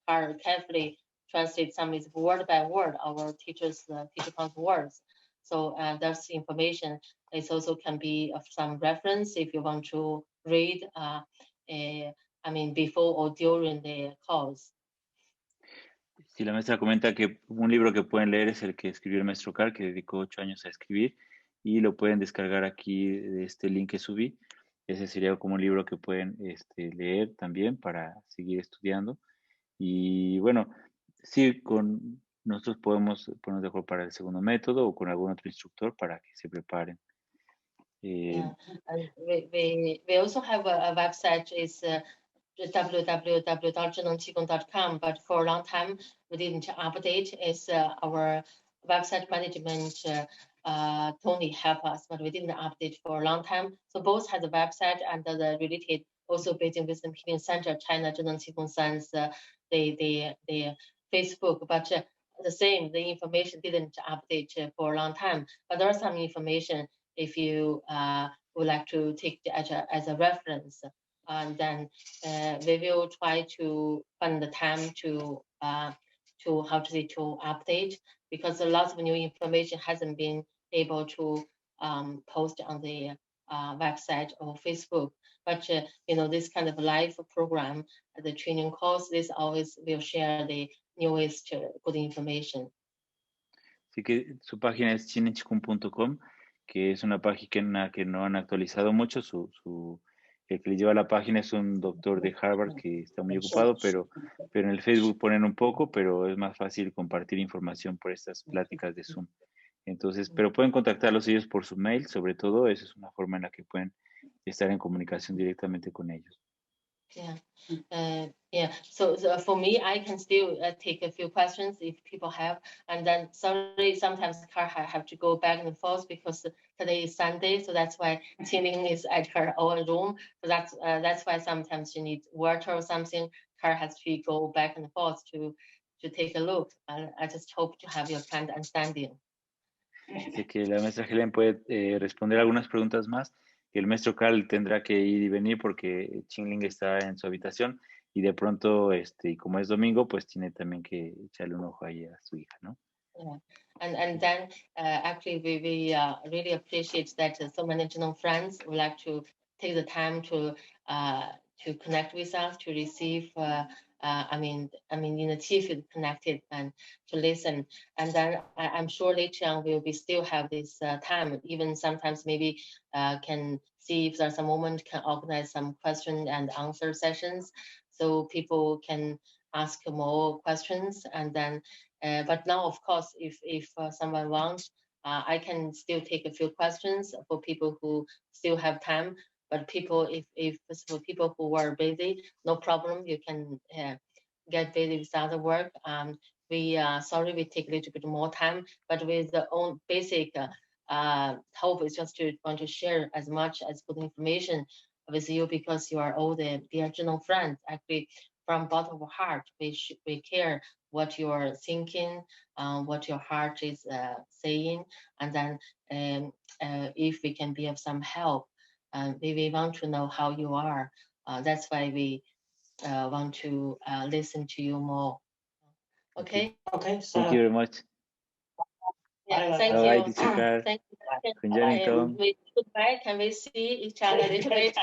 S1: carefully translated. Some is word by word. Our teacher words. So that's information. It also can be of some reference if you want to read, before or during the course.
S2: Sí, la maestra comenta que un libro que pueden leer es el que escribió el maestro Karl, que dedicó 8 años a escribir, y lo pueden descargar aquí de este link que subí. Ese sería como un libro que pueden leer también para seguir estudiando. Y bueno, sí, nosotros podemos ponernos de acuerdo para el segundo método o con algún otro instructor para que se preparen.
S1: Yeah. And we also have a website, is www.zhinengqigong.com, but for a long time we didn't update. It's our website management Tony helped us, but we didn't update for a long time. So both have the website and the related, also Beijing Wisdom Healing Center, China ZhiNeng QiGong Science, the Facebook, but the information didn't update for a long time. But there are some information if you would like to take as a reference, and then we will try to find the time to update, because a lot of new information hasn't been able to post on the website or Facebook. But this kind of live program, the training course, this always will share the newest good information.
S2: Así que su página es ZhiNeng que es una página que no han actualizado mucho. El que le lleva la página es un doctor de Harvard que está muy ocupado, pero en el Facebook ponen un poco, pero es más fácil compartir información por estas pláticas de Zoom. Entonces, pero pueden contactarlos ellos por su mail, sobre todo, esa es una forma en la que pueden estar en comunicación directamente con ellos.
S1: Yeah. So for me, I can still take a few questions if people have, and then sorry, sometimes Karl have to go back and forth because today is Sunday, so that's why ZhiNeng is at her own room. So that's why sometimes she needs water or something. Karl has to go back and forth to take a look. I just hope to have your kind understanding.
S2: Así que la maestra Helen puede responder algunas preguntas más. El maestro Karl tendrá que ir y venir porque Qingling está en su habitación y de pronto, como es domingo, pues tiene también que echarle un ojo ahí a su hija, ¿no?
S1: Yeah. And then actually we really appreciate that so many ZhiNeng friends would like to take the time to connect with us, to receive. I mean, in the TV connected and to listen, and then I'm sure later on we will still have this time. Even sometimes maybe can see if there's a moment can organize some question and answer sessions, so people can ask more questions. And then, but now of course, if someone wants, I can still take a few questions for people who still have time. But people, if for people who are busy, no problem. You can get busy with other work. Sorry, we take a little bit more time, but with the own basic hope is just to want to share as much as good information with you, because you are all the dear ZhiNeng friends. Actually, from bottom of our heart, we care what you are thinking, what your heart is saying, and then if we can be of some help. We want to know how you are. That's why we want to listen to you more. Okay.
S3: Okay. So
S2: Thank you very much.
S1: Yeah, thank
S2: Bye,
S1: you.
S2: teacher Karl.
S1: Thank you.
S2: Hun Yuan Ling Tong.
S1: Goodbye. Can we see each other a little bit?